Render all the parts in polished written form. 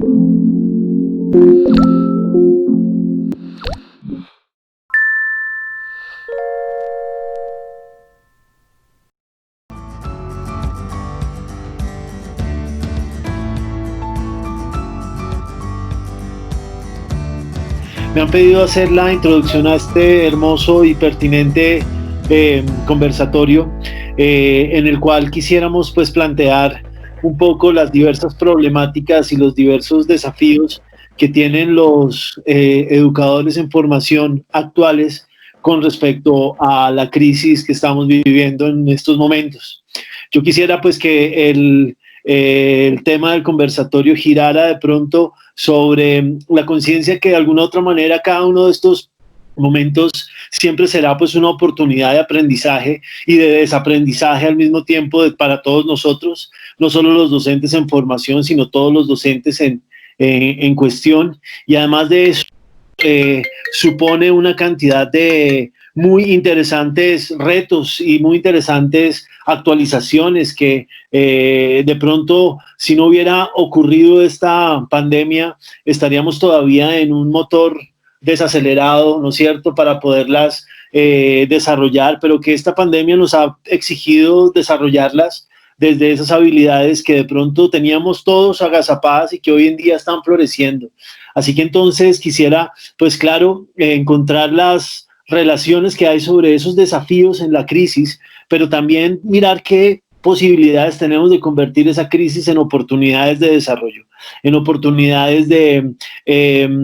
Me han pedido hacer la introducción a este hermoso y pertinente conversatorio en el cual quisiéramos pues plantear un poco las diversas problemáticas y los diversos desafíos que tienen los educadores en formación actuales con respecto a la crisis que estamos viviendo en estos momentos. Yo quisiera pues que el tema del conversatorio girara de pronto sobre la conciencia que de alguna u otra manera cada uno de estos momentos siempre será pues una oportunidad de aprendizaje y de desaprendizaje al mismo tiempo para todos nosotros, no solo los docentes en formación, sino todos los docentes en cuestión. Y además de eso, supone una cantidad de muy interesantes retos y muy interesantes actualizaciones que de pronto, si no hubiera ocurrido esta pandemia, estaríamos todavía en un motor desacelerado, ¿no es cierto?, para poderlas desarrollar, pero que esta pandemia nos ha exigido desarrollarlas desde esas habilidades que de pronto teníamos todos agazapadas y que hoy en día están floreciendo. Así que entonces quisiera, pues claro, encontrar las relaciones que hay sobre esos desafíos en la crisis, pero también mirar qué posibilidades tenemos de convertir esa crisis en oportunidades de desarrollo, en oportunidades de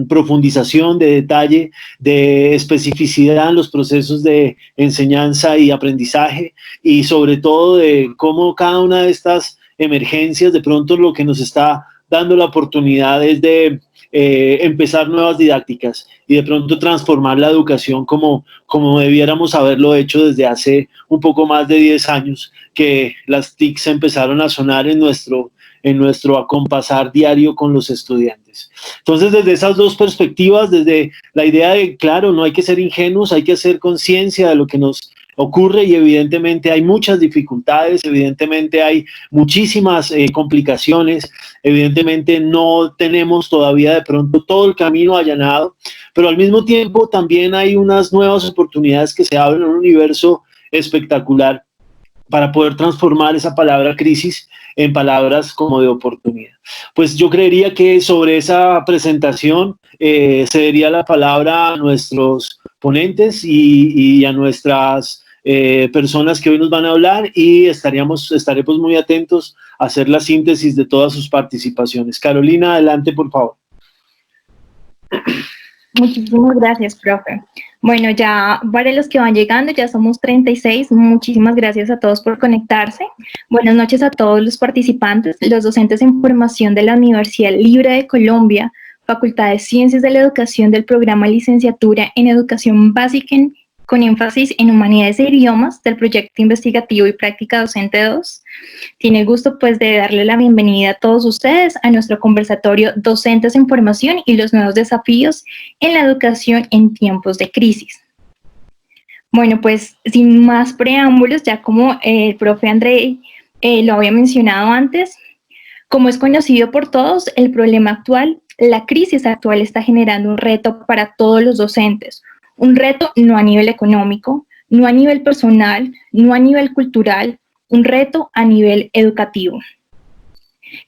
profundización, de detalle, de especificidad en los procesos de enseñanza y aprendizaje, y sobre todo de cómo cada una de estas emergencias de pronto lo que nos está dando la oportunidad es de empezar nuevas didácticas y de pronto transformar la educación como debiéramos haberlo hecho desde hace un poco más de 10 años, que las TICs empezaron a sonar en nuestro acompasar diario con los estudiantes. Entonces, desde esas dos perspectivas, desde la idea de, claro, no hay que ser ingenuos, hay que hacer conciencia de lo que nos ocurre y evidentemente hay muchas dificultades, evidentemente hay muchísimas complicaciones, evidentemente no tenemos todavía de pronto todo el camino allanado, pero al mismo tiempo también hay unas nuevas oportunidades que se abren en un universo espectacular para poder transformar esa palabra crisis en palabras como de oportunidad. Pues yo creería que sobre esa presentación cedería la palabra a nuestros ponentes y a nuestras personas que hoy nos van a hablar y estaremos muy atentos a hacer la síntesis de todas sus participaciones. Carolina, adelante, por favor. Muchísimas gracias, profe. Bueno, ya para los que van llegando, ya somos 36. Muchísimas gracias a todos por conectarse. Buenas noches a todos los participantes, los docentes en formación de la Universidad Libre de Colombia, Facultad de Ciencias de la Educación del programa Licenciatura en Educación Básica con énfasis en Humanidades e Idiomas del proyecto investigativo y práctica docente 2. Tiene el gusto pues de darle la bienvenida a todos ustedes a nuestro conversatorio Docentes en Formación y los nuevos desafíos en la educación en tiempos de crisis. Bueno, pues sin más preámbulos, ya como el profe André lo había mencionado antes, como es conocido por todos, el problema actual, la crisis actual está generando un reto para todos los docentes, un reto no a nivel económico, no a nivel personal, no a nivel cultural, un reto a nivel educativo.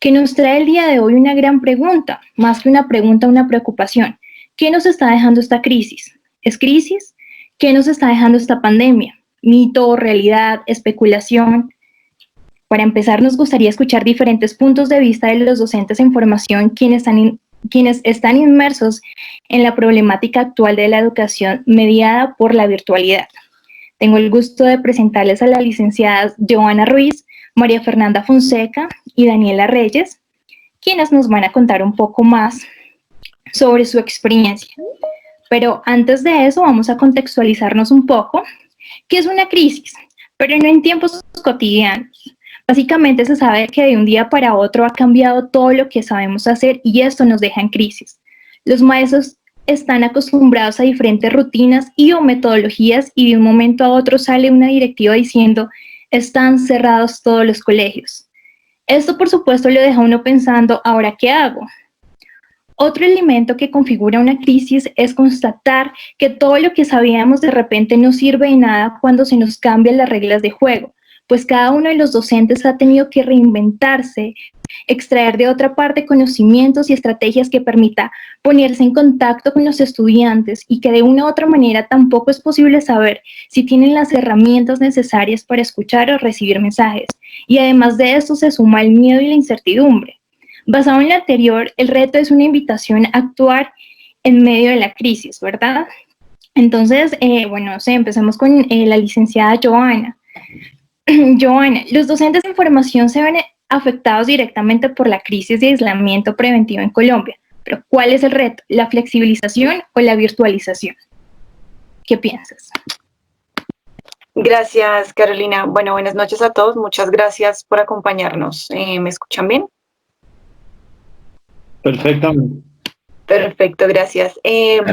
Que nos trae el día de hoy una gran pregunta, más que una pregunta, una preocupación. ¿Qué nos está dejando esta crisis? ¿Es crisis? ¿Qué nos está dejando esta pandemia? ¿Mito, realidad, especulación? Para empezar, nos gustaría escuchar diferentes puntos de vista de los docentes en formación, quienes están inmersos en la problemática actual de la educación mediada por la virtualidad. Tengo el gusto de presentarles a las licenciadas Joana Ruiz, María Fernanda Fonseca y Daniela Reyes, quienes nos van a contar un poco más sobre su experiencia. Pero antes de eso vamos a contextualizarnos un poco. ¿Qué es una crisis? Pero no en tiempos cotidianos. Básicamente se sabe que de un día para otro ha cambiado todo lo que sabemos hacer y esto nos deja en crisis. Los maestros están acostumbrados a diferentes rutinas y o metodologías y de un momento a otro sale una directiva diciendo están cerrados todos los colegios. Esto por supuesto lo deja uno pensando, ¿ahora qué hago? Otro elemento que configura una crisis es constatar que todo lo que sabíamos de repente no sirve de nada cuando se nos cambian las reglas de juego, pues cada uno de los docentes ha tenido que reinventarse, extraer de otra parte conocimientos y estrategias que permita ponerse en contacto con los estudiantes y que de una u otra manera tampoco es posible saber si tienen las herramientas necesarias para escuchar o recibir mensajes. Y además de esto se suma el miedo y la incertidumbre. Basado en lo anterior, el reto es una invitación a actuar en medio de la crisis, ¿verdad? Entonces, bueno, no sé, empecemos con la licenciada Joana. Joana, los docentes de formación se ven afectados directamente por la crisis de aislamiento preventivo en Colombia, pero ¿cuál es el reto? ¿La flexibilización o la virtualización? ¿Qué piensas? Gracias, Carolina. Bueno, buenas noches a todos. Muchas gracias por acompañarnos. ¿Me escuchan bien? Perfectamente. Perfecto, gracias.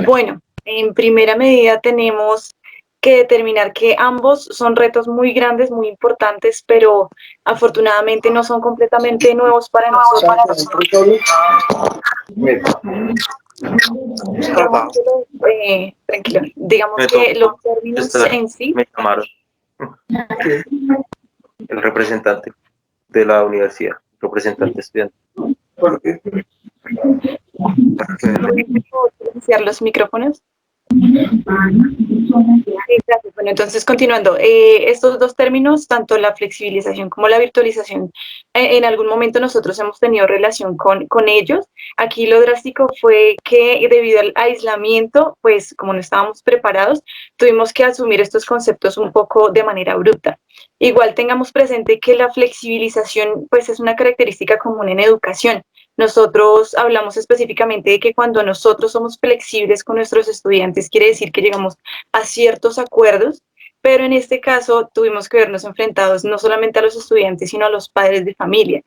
Bueno, en primera medida tenemos que determinar que ambos son retos muy grandes, muy importantes, pero afortunadamente no son completamente nuevos para nosotros. Tranquilo. Digamos que los términos en sí. Me llamaron el representante de la universidad, representante estudiante. ¿Silenciar los micrófonos? Gracias. Bueno, entonces continuando, estos dos términos, tanto la flexibilización como la virtualización, en algún momento nosotros hemos tenido relación con ellos. Aquí lo drástico fue que debido al aislamiento, pues como no estábamos preparados, tuvimos que asumir estos conceptos un poco de manera abrupta. Igual tengamos presente que la flexibilización pues es una característica común en educación. Nosotros hablamos específicamente de que cuando nosotros somos flexibles con nuestros estudiantes, quiere decir que llegamos a ciertos acuerdos, pero en este caso tuvimos que vernos enfrentados no solamente a los estudiantes, sino a los padres de familia.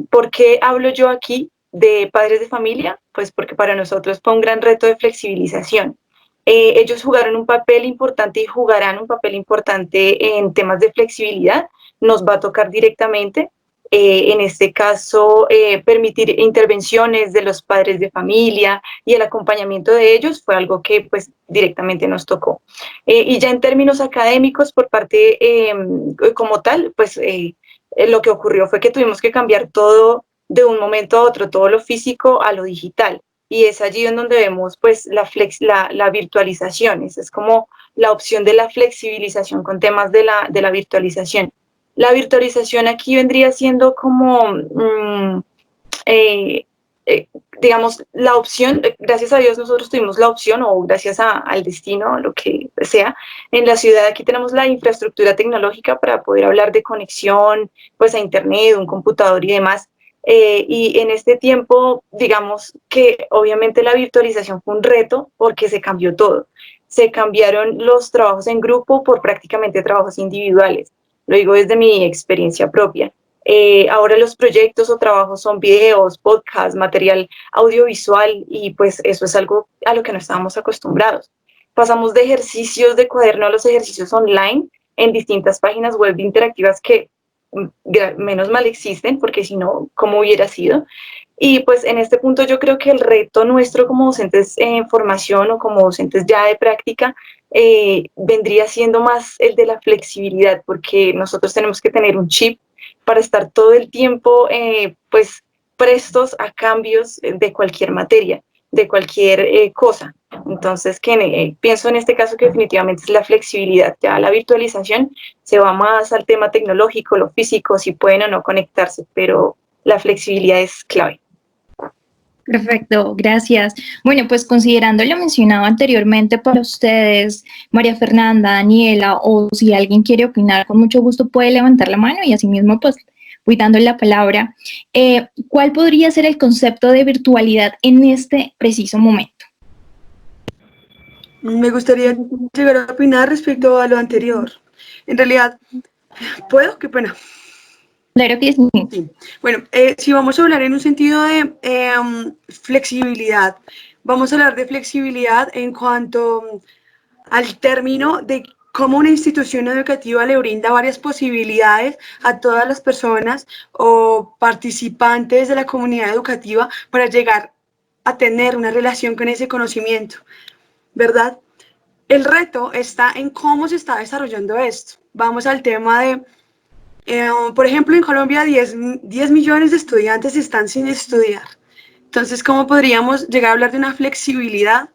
¿Por qué hablo yo aquí de padres de familia? Pues porque para nosotros fue un gran reto de flexibilización. Ellos jugaron un papel importante y jugarán un papel importante en temas de flexibilidad. Nos va a tocar directamente. En este caso, permitir intervenciones de los padres de familia y el acompañamiento de ellos fue algo que pues directamente nos tocó. Y ya en términos académicos, por parte como tal, pues lo que ocurrió fue que tuvimos que cambiar todo de un momento a otro, todo lo físico a lo digital. Y es allí en donde vemos pues la virtualización, esa es como la opción de la flexibilización con temas de la virtualización. La virtualización aquí vendría siendo como, digamos, la opción, gracias a Dios nosotros tuvimos la opción, o gracias al destino, lo que sea, en la ciudad aquí tenemos la infraestructura tecnológica para poder hablar de conexión, pues a internet, un computador y demás. Y en este tiempo, digamos que obviamente la virtualización fue un reto porque se cambió todo. Se cambiaron los trabajos en grupo por prácticamente trabajos individuales. Lo digo desde mi experiencia propia. Ahora los proyectos o trabajos son videos, podcasts, material audiovisual y pues eso es algo a lo que no estábamos acostumbrados. Pasamos de ejercicios de cuaderno a los ejercicios online en distintas páginas web interactivas que menos mal existen, porque si no, ¿cómo hubiera sido? Y pues en este punto yo creo que el reto nuestro como docentes en formación o como docentes ya de práctica vendría siendo más el de la flexibilidad, porque nosotros tenemos que tener un chip para estar todo el tiempo pues prestos a cambios de cualquier materia, de cualquier cosa. Entonces, pienso en este caso que definitivamente es la flexibilidad. Ya la virtualización se va más al tema tecnológico, lo físico, si pueden o no conectarse, pero la flexibilidad es clave. Perfecto, gracias. Bueno, pues considerando lo mencionado anteriormente para ustedes, María Fernanda, Daniela, o si alguien quiere opinar, con mucho gusto puede levantar la mano y asimismo pues voy dando la palabra. ¿Cuál podría ser el concepto de virtualidad en este preciso momento? Me gustaría llegar a opinar respecto a lo anterior. En realidad, ¿puedo? Qué pena. Claro que sí. Sí. Bueno, si vamos a hablar en un sentido de flexibilidad, vamos a hablar de flexibilidad en cuanto al término de cómo una institución educativa le brinda varias posibilidades a todas las personas o participantes de la comunidad educativa para llegar a tener una relación con ese conocimiento, ¿verdad? El reto está en cómo se está desarrollando esto. Vamos al tema de, por ejemplo, en Colombia 10 millones de estudiantes están sin estudiar. Entonces, ¿cómo podríamos llegar a hablar de una flexibilidad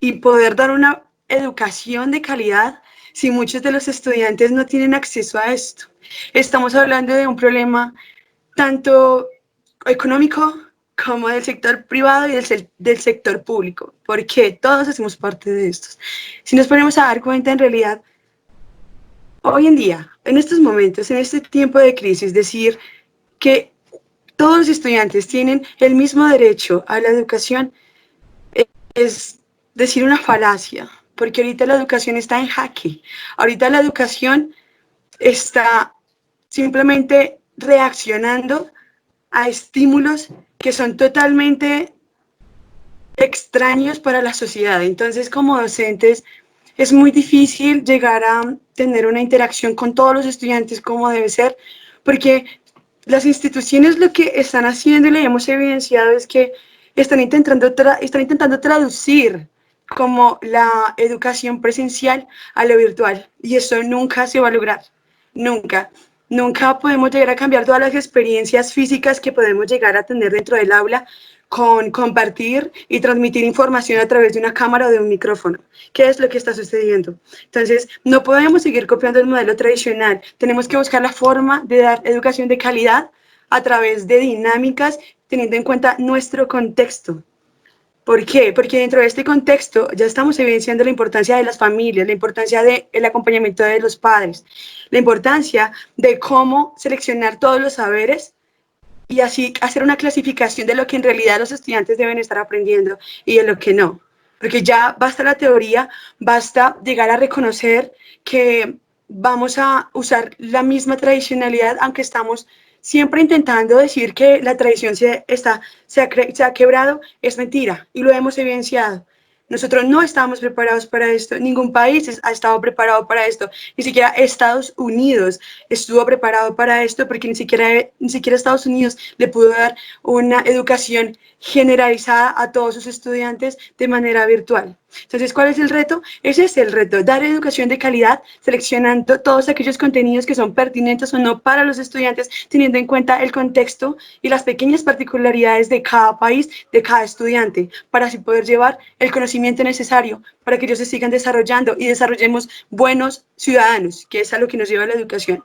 y poder dar una educación de calidad si muchos de los estudiantes no tienen acceso a esto? Estamos hablando de un problema tanto económico como del sector privado y del sector público, porque todos hacemos parte de estos. Si nos ponemos a dar cuenta, en realidad, hoy en día, en estos momentos, en este tiempo de crisis, decir que todos los estudiantes tienen el mismo derecho a la educación es decir una falacia, porque ahorita la educación está en jaque. Ahorita la educación está simplemente reaccionando a estímulos que son totalmente extraños para la sociedad. Entonces, como docentes, es muy difícil llegar a tener una interacción con todos los estudiantes como debe ser, porque las instituciones lo que están haciendo, y lo hemos evidenciado, es que están intentando traducir como la educación presencial a lo virtual, y eso nunca se va a lograr, nunca. Nunca podemos llegar a cambiar todas las experiencias físicas que podemos llegar a tener dentro del aula con compartir y transmitir información a través de una cámara o de un micrófono. ¿Qué es lo que está sucediendo? Entonces, no podemos seguir copiando el modelo tradicional. Tenemos que buscar la forma de dar educación de calidad a través de dinámicas, teniendo en cuenta nuestro contexto. ¿Por qué? Porque dentro de este contexto ya estamos evidenciando la importancia de las familias, la importancia del acompañamiento de los padres, la importancia de cómo seleccionar todos los saberes y así hacer una clasificación de lo que en realidad los estudiantes deben estar aprendiendo y de lo que no. Porque ya basta la teoría, basta llegar a reconocer que vamos a usar la misma tradicionalidad, aunque estamos siempre intentando decir que la tradición se ha quebrado, es mentira y lo hemos evidenciado. Nosotros no estábamos preparados para esto, ningún país ha estado preparado para esto, ni siquiera Estados Unidos estuvo preparado para esto, porque ni siquiera Estados Unidos le pudo dar una educación generalizada a todos sus estudiantes de manera virtual. Entonces, ¿cuál es el reto? Ese es el reto, dar educación de calidad, seleccionando todos aquellos contenidos que son pertinentes o no para los estudiantes, teniendo en cuenta el contexto y las pequeñas particularidades de cada país, de cada estudiante, para así poder llevar el conocimiento necesario para que ellos se sigan desarrollando y desarrollemos buenos ciudadanos, que es a lo que nos lleva la educación.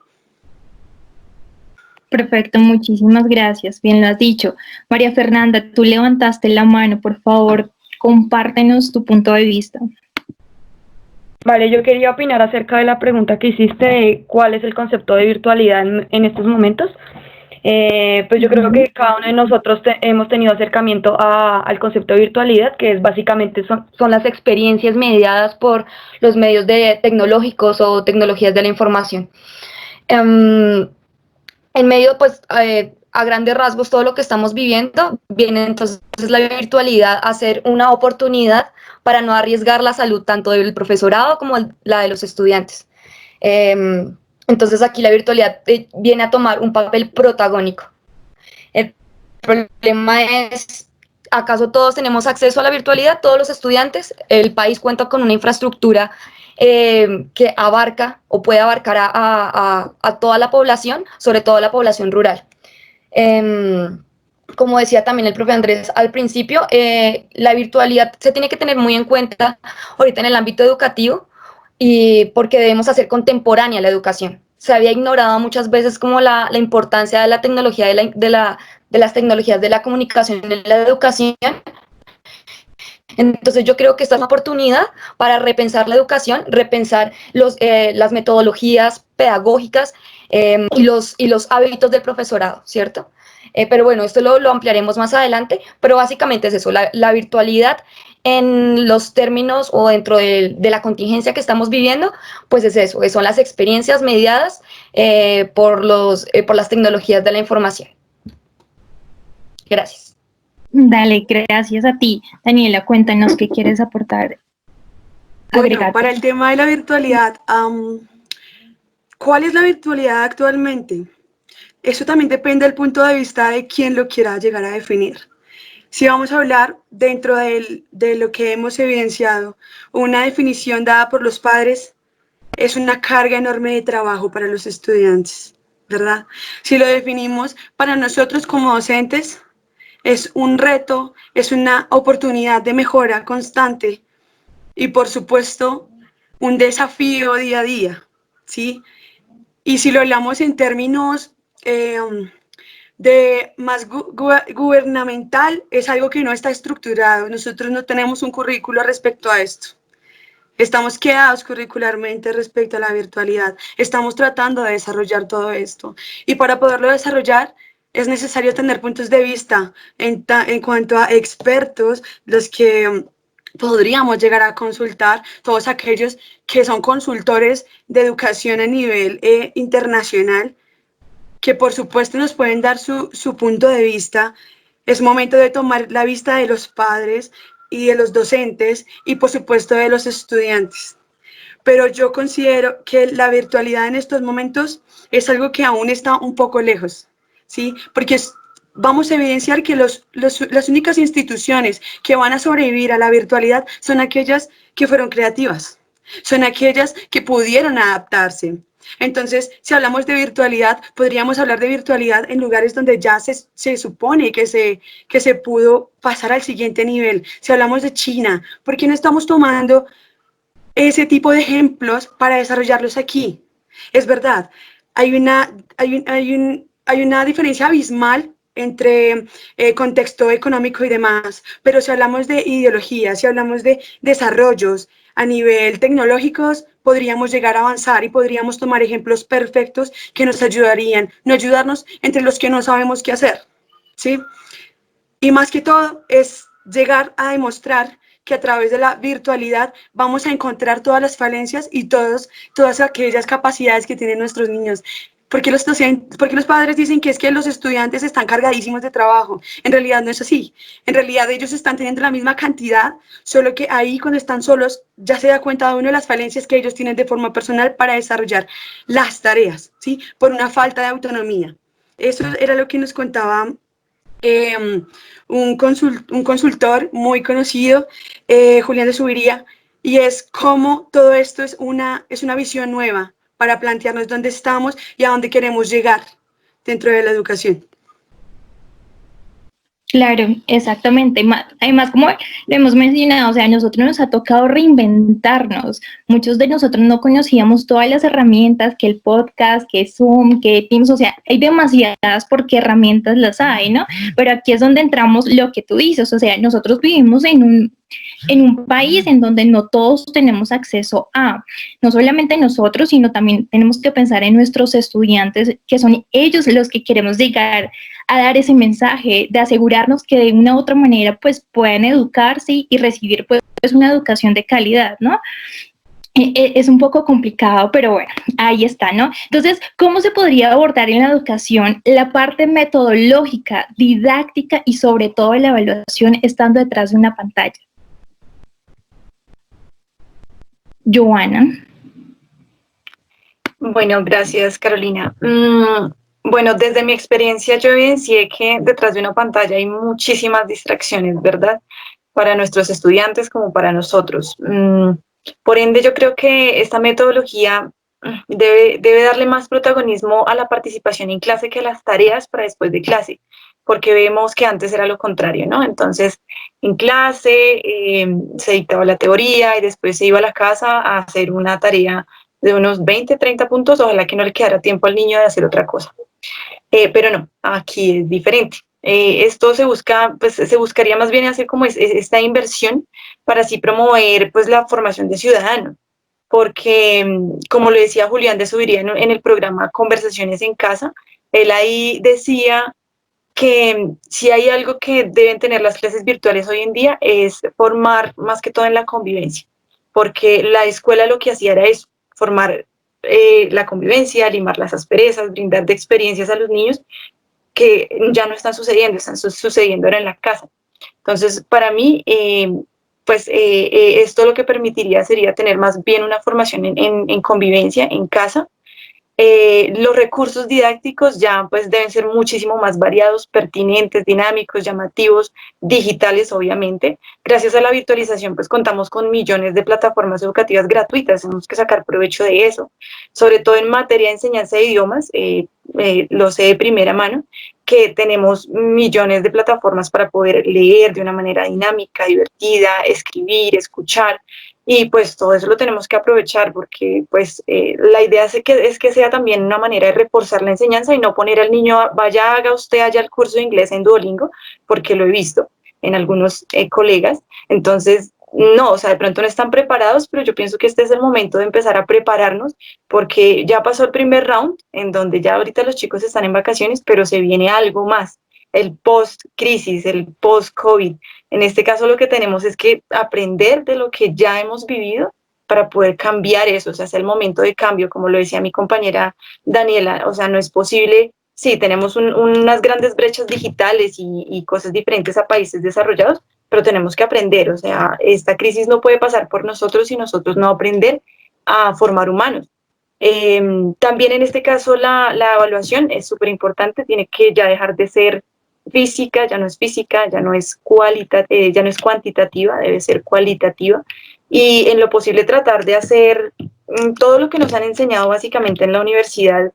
Perfecto, muchísimas gracias. Bien lo has dicho. María Fernanda, tú levantaste la mano, por favor, compártenos tu punto de vista. Vale, yo quería opinar acerca de la pregunta que hiciste de cuál es el concepto de virtualidad en estos momentos. Pues yo creo que cada uno de nosotros hemos tenido acercamiento al concepto de virtualidad, que es básicamente son las experiencias mediadas por los medios tecnológicos o tecnologías de la información. En medio, pues, a grandes rasgos, todo lo que estamos viviendo, viene entonces la virtualidad a ser una oportunidad para no arriesgar la salud tanto del profesorado como la de los estudiantes. Entonces aquí la virtualidad viene a tomar un papel protagónico. El problema es, ¿acaso todos tenemos acceso a la virtualidad? ¿Todos los estudiantes? El país cuenta con una infraestructura que abarca o puede abarcar a toda la población, sobre todo la población rural. Como decía también el profe Andrés al principio, la virtualidad se tiene que tener muy en cuenta ahorita en el ámbito educativo, y porque debemos hacer contemporánea la educación. Se había ignorado muchas veces como la importancia de la tecnología, de las tecnologías de la comunicación en la educación. Entonces yo creo que esta es una oportunidad para repensar la educación, repensar las metodologías pedagógicas y los hábitos del profesorado, ¿cierto? Pero bueno, esto lo ampliaremos más adelante, pero básicamente es eso, la virtualidad en los términos o dentro de la contingencia que estamos viviendo, pues es eso, son las experiencias mediadas por las tecnologías de la información. Gracias. Dale, gracias a ti. Daniela, cuéntanos qué quieres aportar. Bueno, para el tema de la virtualidad, ¿cuál es la virtualidad actualmente? Eso también depende del punto de vista de quién lo quiera llegar a definir. Si vamos a hablar dentro de lo que hemos evidenciado, una definición dada por los padres es una carga enorme de trabajo para los estudiantes, ¿verdad? Si lo definimos para nosotros como docentes, es un reto, es una oportunidad de mejora constante y, por supuesto, un desafío día a día, ¿sí? Y si lo hablamos en términos de más gubernamental, es algo que no está estructurado. Nosotros no tenemos un currículo respecto a esto. Estamos quedados curricularmente respecto a la virtualidad. Estamos tratando de desarrollar todo esto. Y para poderlo desarrollar, es necesario tener puntos de vista en cuanto a expertos, los que podríamos llegar a consultar, todos aquellos que son consultores de educación a nivel internacional, que por supuesto nos pueden dar su punto de vista. Es momento de tomar la vista de los padres y de los docentes y por supuesto de los estudiantes. Pero yo considero que la virtualidad en estos momentos es algo que aún está un poco lejos, ¿sí? Porque vamos a evidenciar que las únicas instituciones que van a sobrevivir a la virtualidad son aquellas que fueron creativas, son aquellas que pudieron adaptarse. Entonces, si hablamos de virtualidad, podríamos hablar de virtualidad en lugares donde ya se supone que se pudo pasar al siguiente nivel. Si hablamos de China, ¿por qué no estamos tomando ese tipo de ejemplos para desarrollarlos aquí? Es verdad, hay una diferencia abismal entre contexto económico y demás, pero si hablamos de ideología, si hablamos de desarrollos a nivel tecnológicos, podríamos llegar a avanzar y podríamos tomar ejemplos perfectos que nos ayudarían, no ayudarnos entre los que no sabemos qué hacer, ¿sí? Y más que todo es llegar a demostrar que a través de la virtualidad vamos a encontrar todas las falencias y todas aquellas capacidades que tienen nuestros niños. Porque los padres dicen que es que los estudiantes están cargadísimos de trabajo? En realidad no es así. En realidad ellos están teniendo la misma cantidad, solo que ahí cuando están solos ya se da cuenta de uno de las falencias que ellos tienen de forma personal para desarrollar las tareas, ¿sí? Por una falta de autonomía. Eso era lo que nos contaba un consultor muy conocido, Julián de Subiría, y es cómo todo esto es una visión nueva para plantearnos dónde estamos y a dónde queremos llegar dentro de la educación. Claro, exactamente. Además, como lo hemos mencionado, o sea, a nosotros nos ha tocado reinventarnos. Muchos de nosotros no conocíamos todas las herramientas, que el podcast, que Zoom, que Teams, o sea, hay demasiadas porque herramientas las hay, ¿no? Pero aquí es donde entramos lo que tú dices, o sea, nosotros vivimos en un país en donde no todos tenemos acceso a, no solamente nosotros, sino también tenemos que pensar en nuestros estudiantes, que son ellos los que queremos llegar a dar ese mensaje, de asegurarnos que de una u otra manera pues puedan educarse y recibir pues una educación de calidad, ¿no? Es un poco complicado, pero bueno, ahí está, ¿no? Entonces, ¿cómo se podría abordar en la educación la parte metodológica, didáctica y sobre todo la evaluación estando detrás de una pantalla? Joana. Bueno, gracias, Carolina. Bueno, desde mi experiencia yo evidencié que detrás de una pantalla hay muchísimas distracciones, ¿verdad? Para nuestros estudiantes como para nosotros. Por ende, yo creo que esta metodología debe darle más protagonismo a la participación en clase que a las tareas para después de clase, porque vemos que antes era lo contrario, ¿no? Entonces, en clase se dictaba la teoría y después se iba a la casa a hacer una tarea de unos 20, 30 puntos, ojalá que no le quedara tiempo al niño de hacer otra cosa. Pero no, aquí es diferente. Esto se buscaría más bien hacer como esta inversión para así promover pues la formación de ciudadano, porque como lo decía Julián de Subiría en el programa Conversaciones en Casa, él ahí decía que si hay algo que deben tener las clases virtuales hoy en día es formar más que todo en la convivencia, porque la escuela lo que hacía era eso, formar la convivencia, limar las asperezas, brindar de experiencias a los niños que ya no están sucediendo ahora en la casa. Entonces, para mí, esto lo que permitiría sería tener más bien una formación en convivencia, en casa, Los recursos didácticos ya pues deben ser muchísimo más variados, pertinentes, dinámicos, llamativos, digitales obviamente. Gracias a la virtualización pues contamos con millones de plataformas educativas gratuitas, tenemos que sacar provecho de eso, sobre todo en materia de enseñanza de idiomas, lo sé de primera mano, que tenemos millones de plataformas para poder leer de una manera dinámica, divertida, escribir, escuchar, y pues todo eso lo tenemos que aprovechar porque pues la idea es que sea también una manera de reforzar la enseñanza y no poner al niño, vaya, haga usted allá el curso de inglés en Duolingo, porque lo he visto en algunos colegas. Entonces, no, o sea, de pronto no están preparados, pero yo pienso que este es el momento de empezar a prepararnos porque ya pasó el primer round, en donde ya ahorita los chicos están en vacaciones, pero se viene algo más, el post-crisis, el post-COVID. En este caso lo que tenemos es que aprender de lo que ya hemos vivido para poder cambiar eso, o sea, es el momento de cambio, como lo decía mi compañera Daniela, o sea, no es posible, sí, tenemos unas grandes brechas digitales y cosas diferentes a países desarrollados, pero tenemos que aprender, o sea, esta crisis no puede pasar por nosotros y nosotros no aprender a formar humanos. También en este caso la evaluación es súper importante, tiene que ya dejar de ser física, ya no es ya no es cuantitativa, debe ser cualitativa, y en lo posible tratar de hacer todo lo que nos han enseñado básicamente en la universidad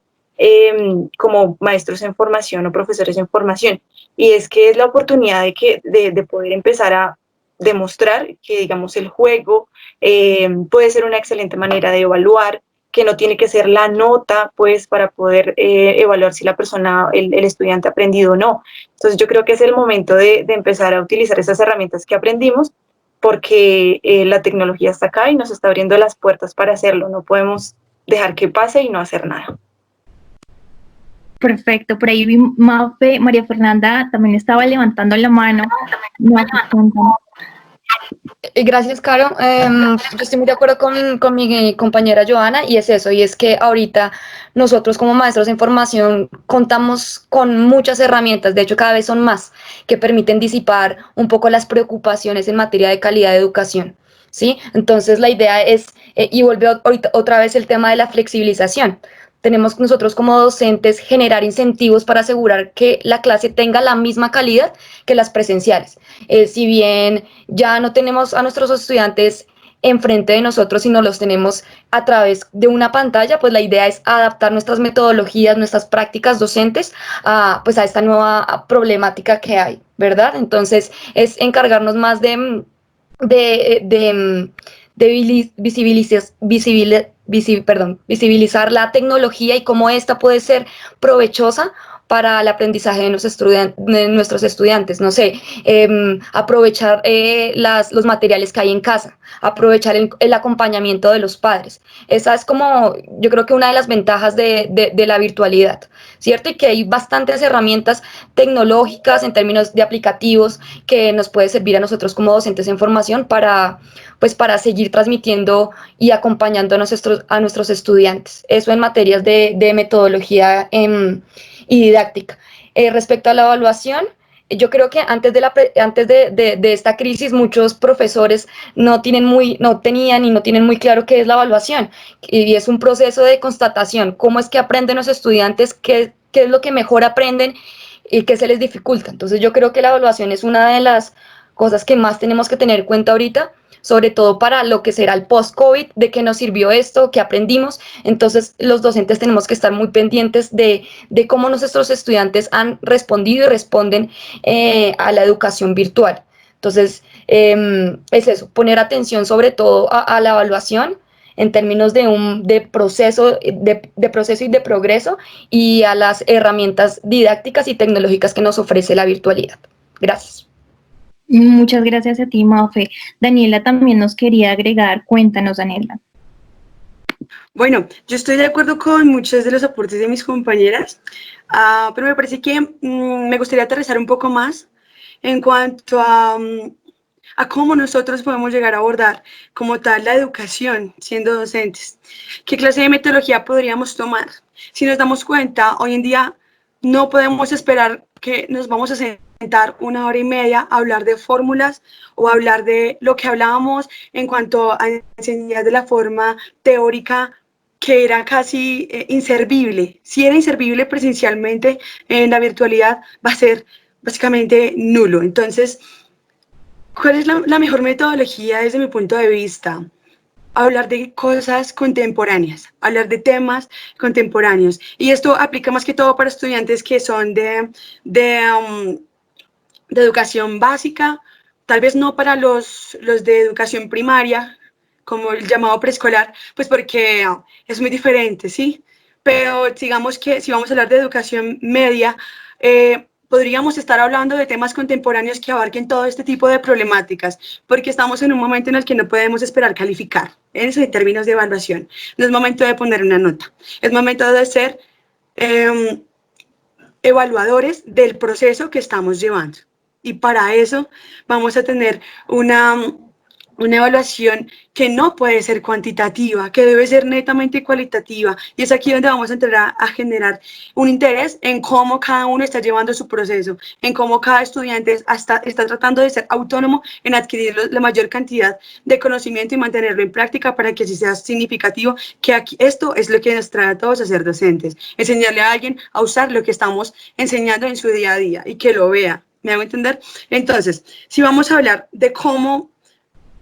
como maestros en formación o profesores en formación, y es que es la oportunidad de poder empezar a demostrar que, digamos, el juego puede ser una excelente manera de evaluar, que no tiene que ser la nota, pues, para poder evaluar si la persona, el estudiante ha aprendido o no. Entonces yo creo que es el momento de empezar a utilizar esas herramientas que aprendimos, porque la tecnología está acá y nos está abriendo las puertas para hacerlo. No podemos dejar que pase y no hacer nada. Perfecto, por ahí vi Mafe, María Fernanda también estaba levantando la mano. Gracias, Caro. Yo estoy muy de acuerdo con mi compañera Joana y es eso, y es que ahorita nosotros como maestros en formación contamos con muchas herramientas, de hecho cada vez son más, que permiten disipar un poco las preocupaciones en materia de calidad de educación, ¿sí? Entonces la idea es, y vuelve ahorita otra vez el tema de la flexibilización. Tenemos nosotros como docentes generar incentivos para asegurar que la clase tenga la misma calidad que las presenciales. Si bien ya no tenemos a nuestros estudiantes enfrente de nosotros, sino los tenemos a través de una pantalla, pues la idea es adaptar nuestras metodologías, nuestras prácticas docentes pues a esta nueva problemática que hay, ¿verdad? Entonces es encargarnos más de visibilizar la tecnología y cómo esta puede ser provechosa para el aprendizaje de nuestros estudiantes. No sé, aprovechar los materiales que hay en casa, aprovechar el acompañamiento de los padres. Esa es como, yo creo que una de las ventajas de la virtualidad, ¿cierto? Y que hay bastantes herramientas tecnológicas en términos de aplicativos que nos puede servir a nosotros como docentes en formación para seguir transmitiendo y acompañando a nuestros estudiantes. Eso en materias de metodología y didáctica. Respecto a la evaluación, yo creo que antes de esta crisis muchos profesores no tenían y no tienen muy claro qué es la evaluación, y es un proceso de constatación, cómo es que aprenden los estudiantes, qué es lo que mejor aprenden y qué se les dificulta. Entonces yo creo que la evaluación es una de las cosas que más tenemos que tener en cuenta ahorita, sobre todo para lo que será el post-COVID, de qué nos sirvió esto, qué aprendimos. Entonces los docentes tenemos que estar muy pendientes de cómo nuestros estudiantes han respondido y responden a la educación virtual. Entonces es eso, poner atención sobre todo a la evaluación en términos de proceso y de progreso, y a las herramientas didácticas y tecnológicas que nos ofrece la virtualidad. Gracias. Muchas gracias a ti, Mafe. Daniela también nos quería agregar. Cuéntanos, Daniela. Bueno, yo estoy de acuerdo con muchos de los aportes de mis compañeras, pero me parece que me gustaría aterrizar un poco más en cuanto a cómo nosotros podemos llegar a abordar como tal la educación siendo docentes. ¿Qué clase de metodología podríamos tomar? Si nos damos cuenta, hoy en día no podemos esperar que nos vamos a sentar 1 hora y media a hablar de fórmulas o hablar de lo que hablábamos en cuanto a enseñar de la forma teórica que era casi inservible. Si era inservible presencialmente, en la virtualidad va a ser básicamente nulo. Entonces, ¿cuál es la mejor metodología desde mi punto de vista? Hablar de cosas contemporáneas, hablar de temas contemporáneos. Y esto aplica más que todo para estudiantes que son de educación básica, tal vez no para los de educación primaria, como el llamado preescolar, pues porque es muy diferente, ¿sí? Pero digamos que si vamos a hablar de educación media, podríamos estar hablando de temas contemporáneos que abarquen todo este tipo de problemáticas, porque estamos en un momento en el que no podemos esperar calificar, en términos de evaluación. No es momento de poner una nota, es momento de ser evaluadores del proceso que estamos llevando. Y para eso vamos a tener una evaluación que no puede ser cuantitativa, que debe ser netamente cualitativa. Y es aquí donde vamos a entrar a generar un interés en cómo cada uno está llevando su proceso, en cómo cada estudiante está tratando de ser autónomo en adquirir la mayor cantidad de conocimiento y mantenerlo en práctica para que así sea significativo, que aquí, esto es lo que nos trae a todos a ser docentes, enseñarle a alguien a usar lo que estamos enseñando en su día a día y que lo vea. ¿Me hago entender? Entonces, si vamos a hablar de cómo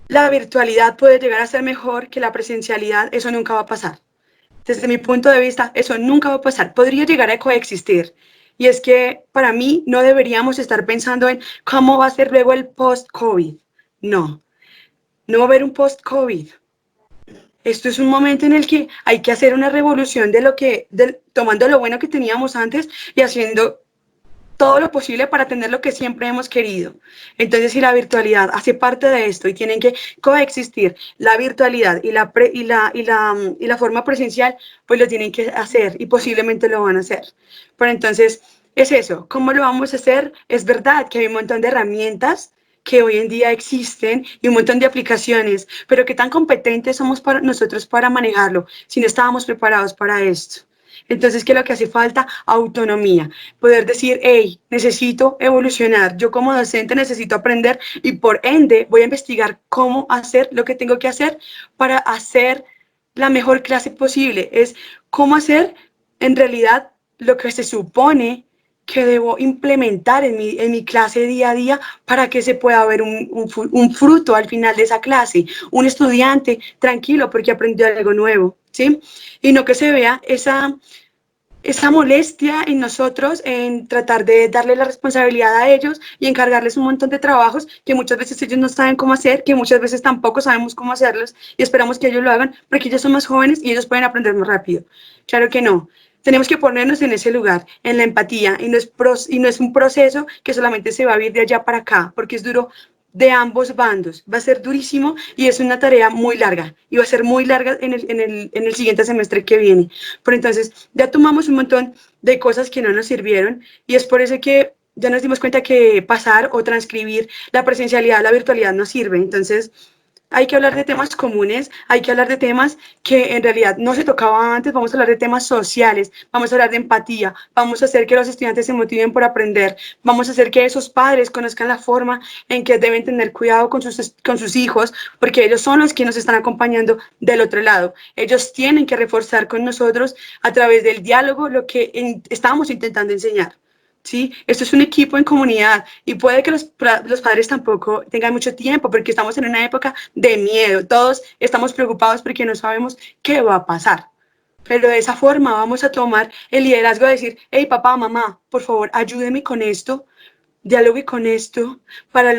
la virtualidad puede llegar a ser mejor que la presencialidad, eso nunca va a pasar. Desde mi punto de vista, eso nunca va a pasar. Podría llegar a coexistir. Y es que para mí no deberíamos estar pensando en cómo va a ser luego el post-COVID. No, no va a haber un post-COVID. Esto es un momento en el que hay que hacer una revolución tomando lo bueno que teníamos antes y haciendo todo lo posible para tener lo que siempre hemos querido. Entonces, si la virtualidad hace parte de esto y tienen que coexistir la virtualidad y la forma presencial, pues lo tienen que hacer y posiblemente lo van a hacer. Pero entonces, es eso. ¿Cómo lo vamos a hacer? Es verdad que hay un montón de herramientas que hoy en día existen y un montón de aplicaciones, pero qué tan competentes somos nosotros para manejarlo si no estábamos preparados para esto. Entonces, ¿qué es lo que hace falta? Autonomía. Poder decir, hey, necesito evolucionar. Yo como docente necesito aprender y por ende voy a investigar cómo hacer lo que tengo que hacer para hacer la mejor clase posible. Es cómo hacer en realidad lo que se supone que debo implementar en mi clase día a día para que se pueda ver un fruto al final de esa clase. Un estudiante tranquilo porque aprendió algo nuevo, ¿sí? Y no que se vea esa molestia en nosotros en tratar de darle la responsabilidad a ellos y encargarles un montón de trabajos que muchas veces ellos no saben cómo hacer, que muchas veces tampoco sabemos cómo hacerlos y esperamos que ellos lo hagan porque ellos son más jóvenes y ellos pueden aprender más rápido. Claro que no. Tenemos que ponernos en ese lugar, en la empatía, y no es un proceso que solamente se va a vivir de allá para acá, porque es duro de ambos bandos. Va a ser durísimo y es una tarea muy larga, y va a ser muy larga en el siguiente semestre que viene. Pero entonces ya tomamos un montón de cosas que no nos sirvieron, y es por eso que ya nos dimos cuenta que pasar o transcribir la presencialidad a la virtualidad no sirve. Entonces, hay que hablar de temas comunes, hay que hablar de temas que en realidad no se tocaban antes, vamos a hablar de temas sociales, vamos a hablar de empatía, vamos a hacer que los estudiantes se motiven por aprender, vamos a hacer que esos padres conozcan la forma en que deben tener cuidado con sus hijos, porque ellos son los que nos están acompañando del otro lado. Ellos tienen que reforzar con nosotros a través del diálogo lo que estamos intentando enseñar. ¿Sí? Esto es un equipo en comunidad y puede que los padres tampoco tengan mucho tiempo porque estamos en una época de miedo, todos estamos preocupados porque no sabemos qué va a pasar, pero de esa forma vamos a tomar el liderazgo de decir, hey papá, mamá, por favor ayúdeme con esto, dialogue con esto. Para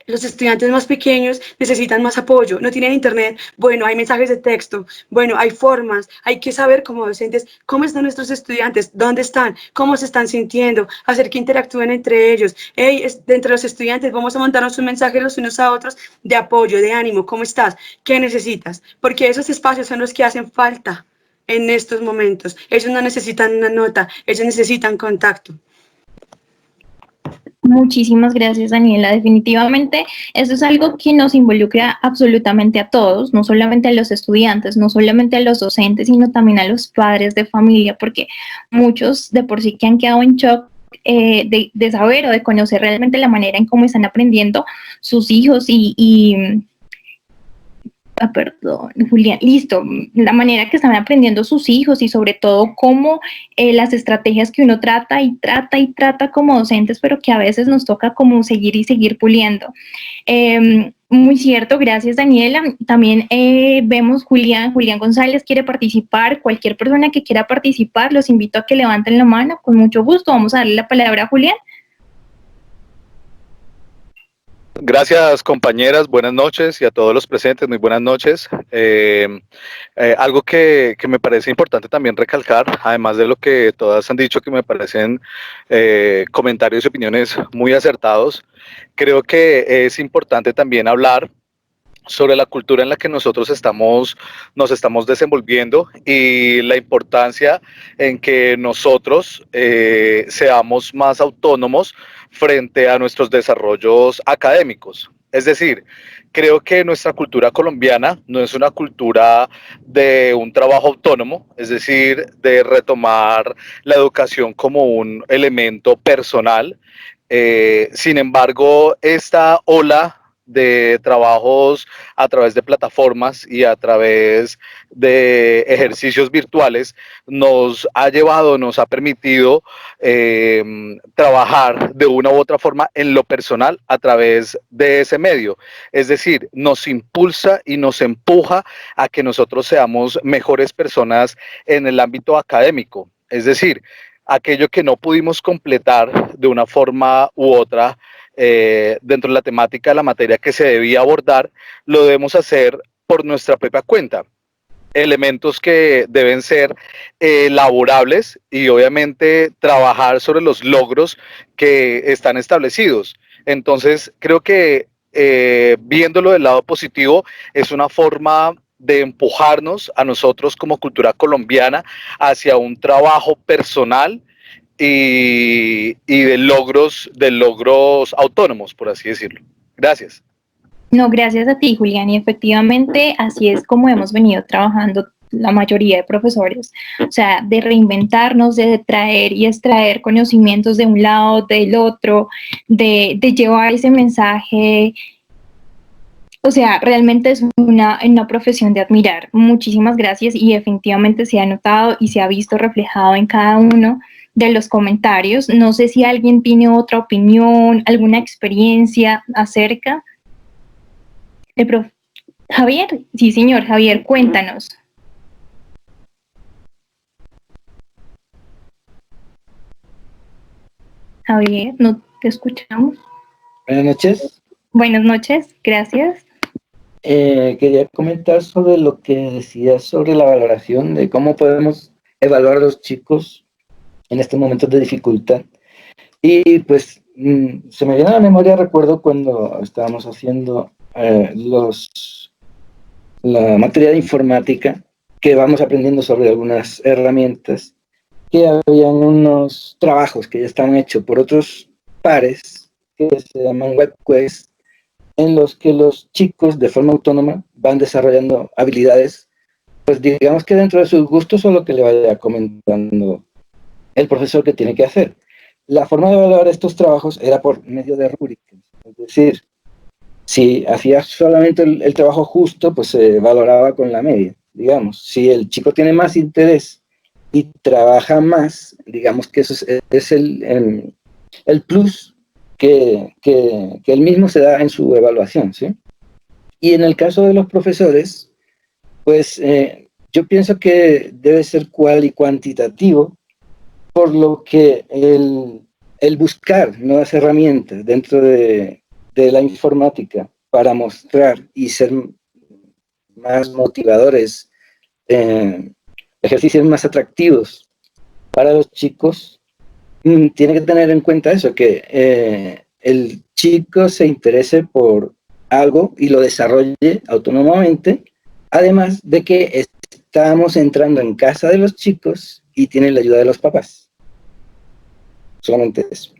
los estudiantes más pequeños necesitan más apoyo, no tienen internet, bueno, hay mensajes de texto, bueno, hay formas, hay que saber como docentes cómo están nuestros estudiantes, dónde están, cómo se están sintiendo, hacer que interactúen entre ellos. Hey, entre los estudiantes vamos a mandarnos un mensaje los unos a otros de apoyo, de ánimo, ¿cómo estás? ¿Qué necesitas? Porque esos espacios son los que hacen falta en estos momentos. Ellos no necesitan una nota, ellos necesitan contacto. Muchísimas gracias, Daniela. Definitivamente, eso es algo que nos involucra absolutamente a todos, no solamente a los estudiantes, no solamente a los docentes, sino también a los padres de familia, porque muchos de por sí que han quedado en shock de saber o de conocer realmente la manera en cómo están aprendiendo sus hijos y perdón, Julián, listo, la manera que están aprendiendo sus hijos y sobre todo cómo las estrategias que uno trata y trata y trata como docentes, pero que a veces nos toca como seguir y seguir puliendo. Muy cierto, gracias Daniela. También vemos Julián González quiere participar, cualquier persona que quiera participar, los invito a que levanten la mano, con mucho gusto, vamos a darle la palabra a Julián. Gracias compañeras, buenas noches y a todos los presentes, muy buenas noches. Algo que me parece importante también recalcar, además de lo que todas han dicho que me parecen comentarios y opiniones muy acertados, creo que es importante también hablar sobre la cultura en la que nosotros nos estamos desenvolviendo y la importancia en que nosotros seamos más autónomos frente a nuestros desarrollos académicos. Es decir, creo que nuestra cultura colombiana no es una cultura de un trabajo autónomo, es decir, de retomar la educación como un elemento personal. Sin embargo, esta ola de trabajos a través de plataformas y a través de ejercicios virtuales nos ha permitido trabajar de una u otra forma en lo personal a través de ese medio. Es decir, nos impulsa y nos empuja a que nosotros seamos mejores personas en el ámbito académico. Es decir, aquello que no pudimos completar de una forma u otra dentro de la temática de la materia que se debía abordar, lo debemos hacer por nuestra propia cuenta. Elementos que deben ser elaborables y obviamente trabajar sobre los logros que están establecidos. Entonces, creo que viéndolo del lado positivo, es una forma de empujarnos a nosotros como cultura colombiana hacia un trabajo personal y de logros autónomos, por así decirlo. Gracias. No, gracias a ti, Julián, y efectivamente así es como hemos venido trabajando la mayoría de profesores, o sea, de reinventarnos, de traer y extraer conocimientos de un lado, del otro, de llevar ese mensaje. O sea, realmente es una profesión de admirar. Muchísimas gracias y definitivamente se ha notado y se ha visto reflejado en cada uno de los comentarios. No sé si alguien tiene otra opinión, alguna experiencia acerca. Javier, sí señor, Javier, cuéntanos. Javier, no te escuchamos. Buenas noches. Buenas noches, gracias. Quería comentar sobre lo que decías sobre la valoración, de cómo podemos evaluar a los chicos en estos momentos de dificultad. Y pues se me viene a la memoria, recuerdo cuando estábamos haciendo la materia de informática, que vamos aprendiendo sobre algunas herramientas, que habían unos trabajos que ya están hechos por otros pares, que se llaman WebQuest, en los que los chicos de forma autónoma van desarrollando habilidades, pues digamos que dentro de sus gustos o lo que le vaya comentando el profesor que tiene que hacer. La forma de evaluar estos trabajos era por medio de rúbricas, es decir, si hacías solamente el trabajo justo, pues se valoraba con la media, digamos. Si el chico tiene más interés y trabaja más, digamos que eso es el plus que él mismo se da en su evaluación, ¿sí? Y en el caso de los profesores, pues yo pienso que debe ser cual y cuantitativo, por lo que el buscar nuevas herramientas dentro de la informática para mostrar y ser más motivadores, ejercicios más atractivos para los chicos, tiene que tener en cuenta eso, que el chico se interese por algo y lo desarrolle autónomamente, además de que estamos entrando en casa de los chicos y tienen la ayuda de los papás. Solamente eso.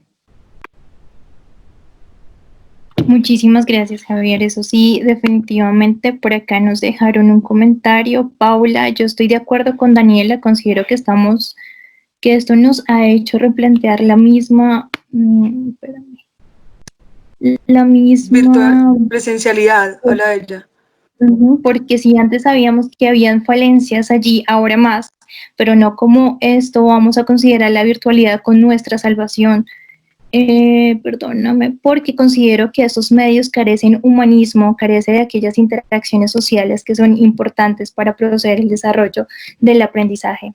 Muchísimas gracias, Javier. Eso sí, definitivamente por acá nos dejaron un comentario. Paula, yo estoy de acuerdo con Daniela, considero que esto nos ha hecho replantear la misma virtual, presencialidad, habla ella. Porque si antes sabíamos que habían falencias allí, ahora más, pero no como esto vamos a considerar la virtualidad con nuestra salvación. Perdóname, porque considero que estos medios carecen humanismo, carece de aquellas interacciones sociales que son importantes para proceder el desarrollo del aprendizaje.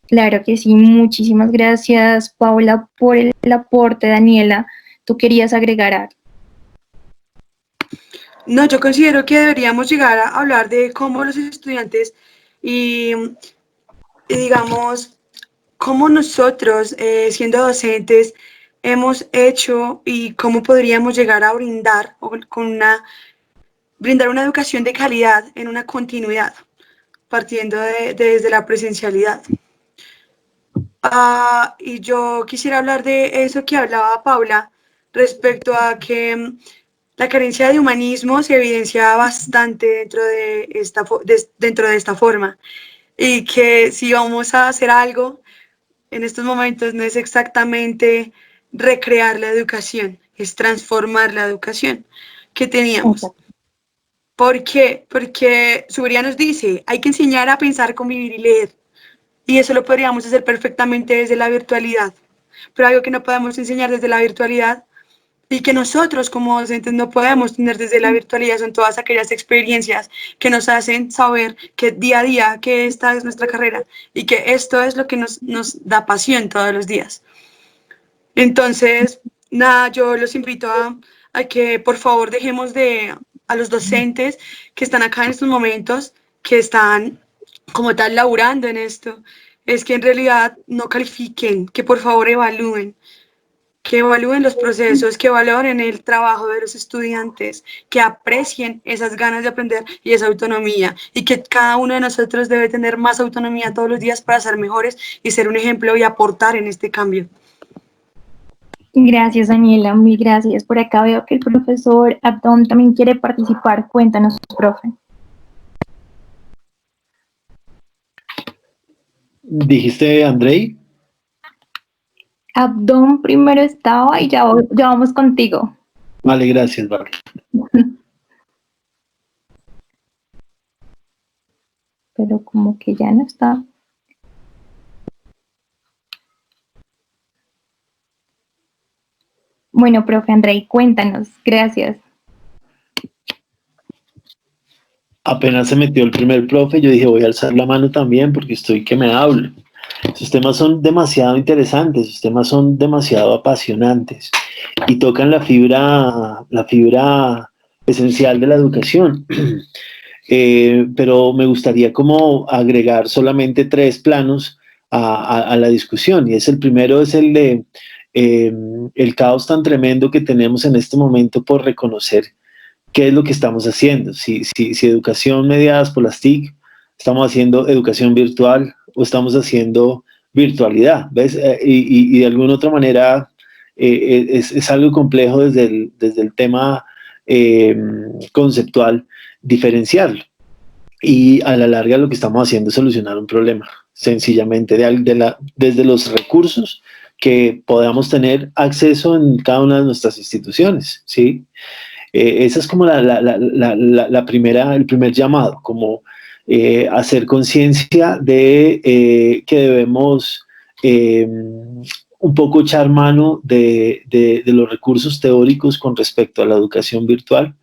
Claro que sí, muchísimas gracias, Paula, por el aporte. Daniela, ¿tú querías agregar algo? No, yo considero que deberíamos llegar a hablar de cómo los estudiantes y digamos, cómo nosotros, siendo docentes, hemos hecho y cómo podríamos llegar a brindar brindar una educación de calidad en una continuidad, partiendo desde la presencialidad. Y yo quisiera hablar de eso que hablaba Paula respecto a que la carencia de humanismo se evidencia bastante dentro de esta forma, y que si vamos a hacer algo en estos momentos no es exactamente recrear la educación, es transformar la educación que teníamos. ¿Por qué? Porque Subería nos dice, hay que enseñar a pensar, convivir y leer. Y eso lo podríamos hacer perfectamente desde la virtualidad. Pero algo que no podemos enseñar desde la virtualidad y que nosotros como docentes no podemos tener desde la virtualidad son todas aquellas experiencias que nos hacen saber que día a día, que esta es nuestra carrera y que esto es lo que nos da pasión todos los días. Entonces, nada, yo los invito a que por favor dejemos a los docentes que están acá en estos momentos, que están como tal laburando en esto, es que en realidad no califiquen, que por favor evalúen los procesos, que valoren el trabajo de los estudiantes, que aprecien esas ganas de aprender y esa autonomía, y que cada uno de nosotros debe tener más autonomía todos los días para ser mejores y ser un ejemplo y aportar en este cambio. Gracias, Daniela, mil gracias. Por acá veo que el profesor Abdón también quiere participar. Cuéntanos, profe. ¿Dijiste, Andrei? Abdón primero estaba y ya vamos contigo. Vale, gracias, vale. Pero como que ya no está. Bueno, profe Andrei, cuéntanos. Gracias. Apenas se metió el primer profe, yo dije, voy a alzar la mano también porque estoy que me hablo. Sus temas son demasiado interesantes, sus temas son demasiado apasionantes y tocan la fibra esencial de la educación. Pero me gustaría como agregar solamente 3 planos a la discusión, y el primero es el de el caos tan tremendo que tenemos en este momento por reconocer qué es lo que estamos haciendo. Si educación mediadas por las TIC, estamos haciendo educación virtual o estamos haciendo virtualidad, ¿ves? Y de alguna otra manera es algo complejo desde el tema conceptual diferenciarlo. Y a la larga lo que estamos haciendo es solucionar un problema, sencillamente desde los recursos que podamos tener acceso en cada una de nuestras instituciones, ¿sí? Esa es como el primer llamado, como hacer conciencia de que debemos un poco echar mano de los recursos teóricos con respecto a la educación virtual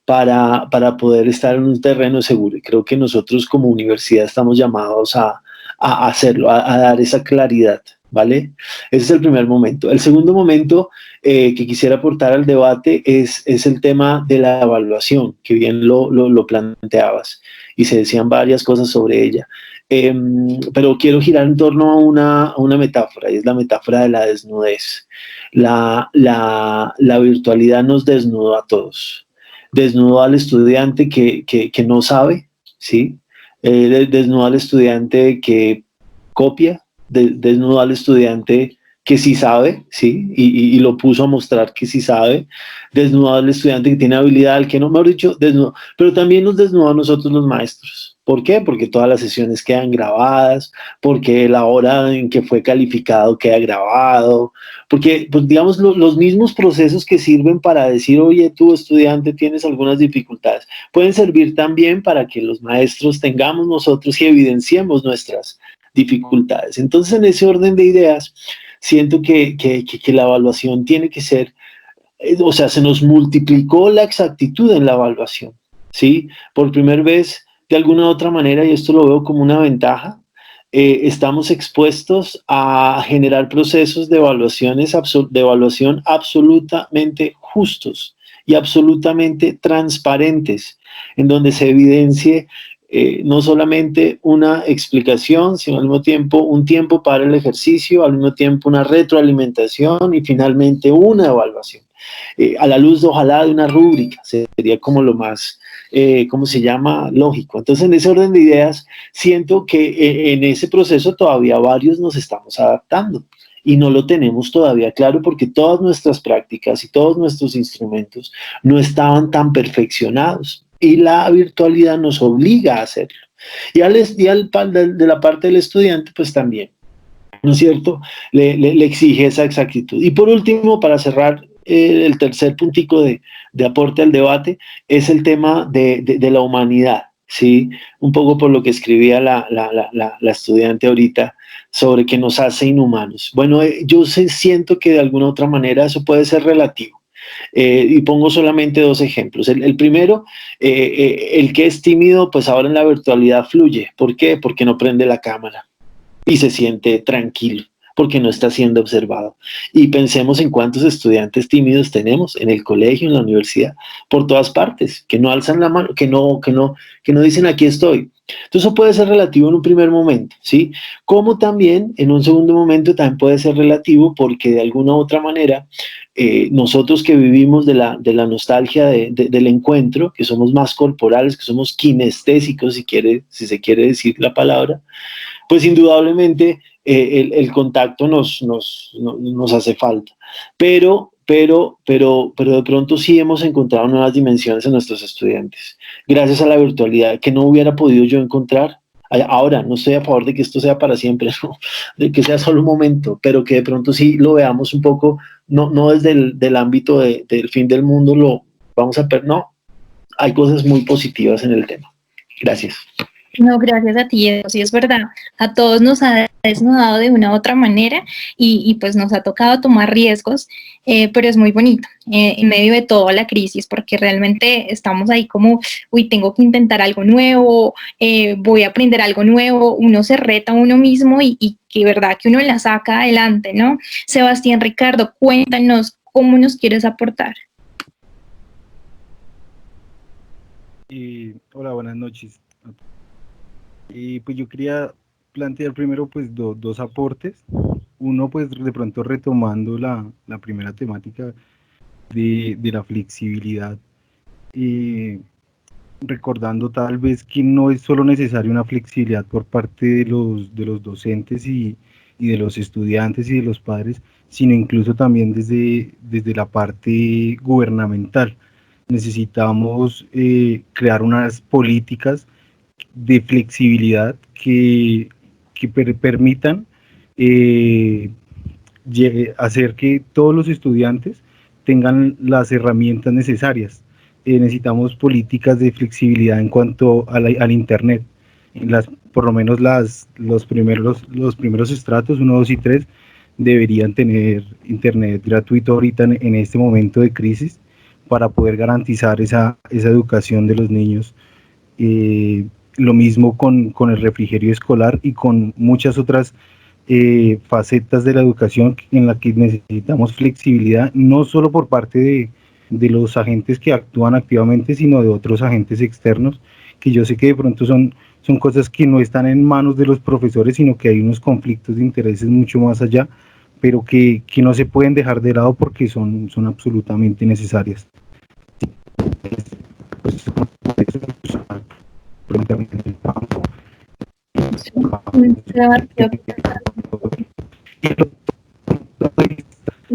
para poder estar en un terreno seguro. Y creo que nosotros como universidad estamos llamados a hacerlo, a dar esa claridad, ¿vale? Ese es el primer momento. El segundo momento que quisiera aportar al debate es el tema de la evaluación, que bien lo planteabas, y se decían varias cosas sobre ella. Pero quiero girar en torno a una metáfora, y es la metáfora de la desnudez. La virtualidad nos desnudó a todos. Desnudó al estudiante que no sabe, ¿sí? Desnudó al estudiante que copia, desnudó al estudiante que sí sabe, ¿sí? Y lo puso a mostrar que sí sabe, desnudó al estudiante que tiene habilidad, al que no, mejor dicho, desnudó, pero también nos desnudó a nosotros los maestros, ¿Por qué? Porque todas las sesiones quedan grabadas, porque la hora en que fue calificado queda grabado, porque, pues, digamos, los mismos procesos que sirven para decir, oye, tú estudiante tienes algunas dificultades, pueden servir también para que los maestros tengamos nosotros y evidenciemos nuestras dificultades. Entonces, en ese orden de ideas, siento que la evaluación tiene que ser, o sea, se nos multiplicó la exactitud en la evaluación, ¿sí? Por primera vez, de alguna u otra manera, y esto lo veo como una ventaja, estamos expuestos a generar procesos de de evaluación absolutamente justos y absolutamente transparentes, en donde se evidencie no solamente una explicación, sino al mismo tiempo un tiempo para el ejercicio, al mismo tiempo una retroalimentación y finalmente una evaluación. A la luz, ojalá, de una rúbrica, sería como lo más, ¿cómo se llama? Lógico. Entonces, en ese orden de ideas, siento que en ese proceso todavía varios nos estamos adaptando y no lo tenemos todavía claro porque todas nuestras prácticas y todos nuestros instrumentos no estaban tan perfeccionados y la virtualidad nos obliga a hacerlo. De la parte del estudiante, pues también, ¿no es cierto? Le exige esa exactitud. Y por último, para cerrar, el tercer puntico de aporte al debate es el tema de la humanidad, ¿sí? Un poco por lo que escribía la estudiante ahorita sobre que nos hace inhumanos. Bueno, yo siento que de alguna u otra manera eso puede ser relativo. Y pongo solamente dos ejemplos. El primero, el que es tímido, pues ahora en la virtualidad fluye. ¿Por qué? Porque no prende la cámara y se siente tranquilo porque no está siendo observado. Y pensemos en cuántos estudiantes tímidos tenemos en el colegio, en la universidad, por todas partes, que no alzan la mano, que no dicen aquí estoy. Entonces eso puede ser relativo en un primer momento, ¿sí? Como también en un segundo momento también puede ser relativo porque de alguna u otra manera nosotros que vivimos de la nostalgia del encuentro, que somos más corporales, que somos kinestésicos, si se quiere decir la palabra, pues indudablemente el contacto nos hace falta. Pero de pronto sí hemos encontrado nuevas dimensiones en nuestros estudiantes, gracias a la virtualidad que no hubiera podido yo encontrar. Ahora, no estoy a favor de que esto sea para siempre, ¿no? De que sea solo un momento, pero que de pronto sí lo veamos un poco, no desde del ámbito del fin del mundo, lo vamos a ver, no, hay cosas muy positivas en el tema. Gracias. No, gracias a ti, eso sí es verdad. A todos nos ha desnudado de una u otra manera y pues nos ha tocado tomar riesgos, pero es muy bonito en medio de toda la crisis porque realmente estamos ahí como, uy, tengo que intentar algo nuevo, voy a aprender algo nuevo, uno se reta a uno mismo y que verdad que uno la saca adelante, ¿no? Sebastián, Ricardo, cuéntanos cómo nos quieres aportar. Hola, buenas noches. Pues yo quería plantear primero pues dos aportes. Uno pues de pronto retomando la primera temática de la flexibilidad, recordando tal vez que no es solo necesaria una flexibilidad por parte de los docentes y de los estudiantes y de los padres, sino incluso también desde la parte gubernamental. Necesitamos crear unas políticas de flexibilidad que permitan hacer que todos los estudiantes tengan las herramientas necesarias. Necesitamos políticas de flexibilidad en cuanto al Internet. Por lo menos los primeros estratos, 1, 2 y 3, deberían tener Internet gratuito ahorita en este momento de crisis para poder garantizar esa educación de los niños. Lo mismo con el refrigerio escolar y con muchas otras facetas de la educación en la que necesitamos flexibilidad, no solo por parte de los agentes que actúan activamente, sino de otros agentes externos, que yo sé que de pronto son cosas que no están en manos de los profesores, sino que hay unos conflictos de intereses mucho más allá, pero que no se pueden dejar de lado porque son absolutamente necesarias.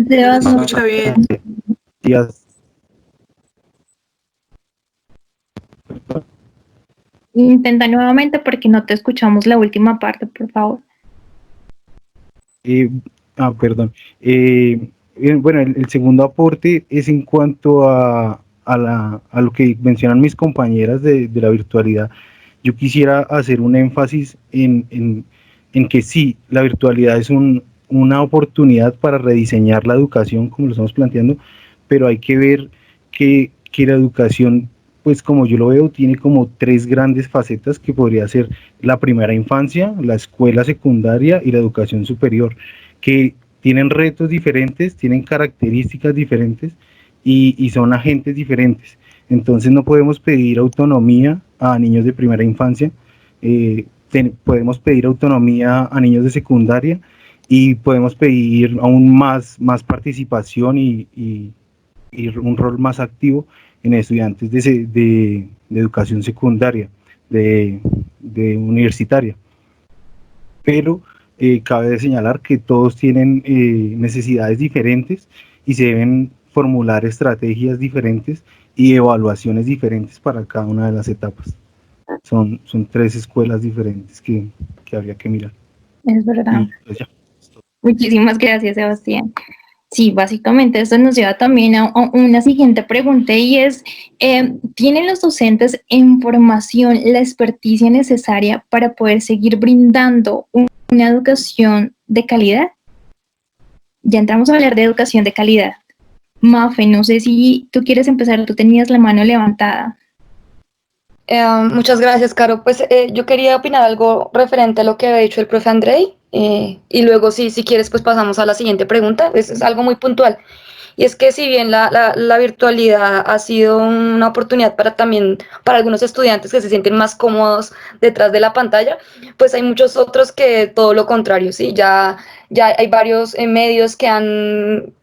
Se escucha bien. Intenta nuevamente porque no te escuchamos la última parte, por favor. Perdón. Bueno, el segundo aporte es en cuanto a lo que mencionan mis compañeras de la virtualidad. Yo quisiera hacer un énfasis en que sí, la virtualidad es una oportunidad para rediseñar la educación, como lo estamos planteando, pero hay que ver que la educación, pues como yo lo veo, tiene como tres grandes facetas que podría ser la primera infancia, la escuela secundaria y la educación superior, que tienen retos diferentes, tienen características diferentes y son agentes diferentes. Entonces no podemos pedir autonomía a niños de primera infancia, podemos pedir autonomía a niños de secundaria y podemos pedir aún más participación y un rol más activo en estudiantes de educación secundaria, de universitaria. Pero cabe señalar que todos tienen necesidades diferentes y se deben formular estrategias diferentes y evaluaciones diferentes para cada una de las etapas. Son tres escuelas diferentes que habría que mirar. Es verdad. Pues ya. Muchísimas gracias, Sebastián. Sí, básicamente esto nos lleva también a una siguiente pregunta y es, ¿tienen los docentes en formación la experticia necesaria para poder seguir brindando una educación de calidad? Ya entramos a hablar de educación de calidad. Mafe, no sé si tú quieres empezar, tú tenías la mano levantada. Muchas gracias, Caro. Pues yo quería opinar algo referente a lo que había dicho el profe Andrei, y luego si quieres pues pasamos a la siguiente pregunta. Es algo muy puntual. Y es que si bien la virtualidad ha sido una oportunidad para algunos estudiantes que se sienten más cómodos detrás de la pantalla, pues hay muchos otros que todo lo contrario, ¿sí? Ya hay varios medios que han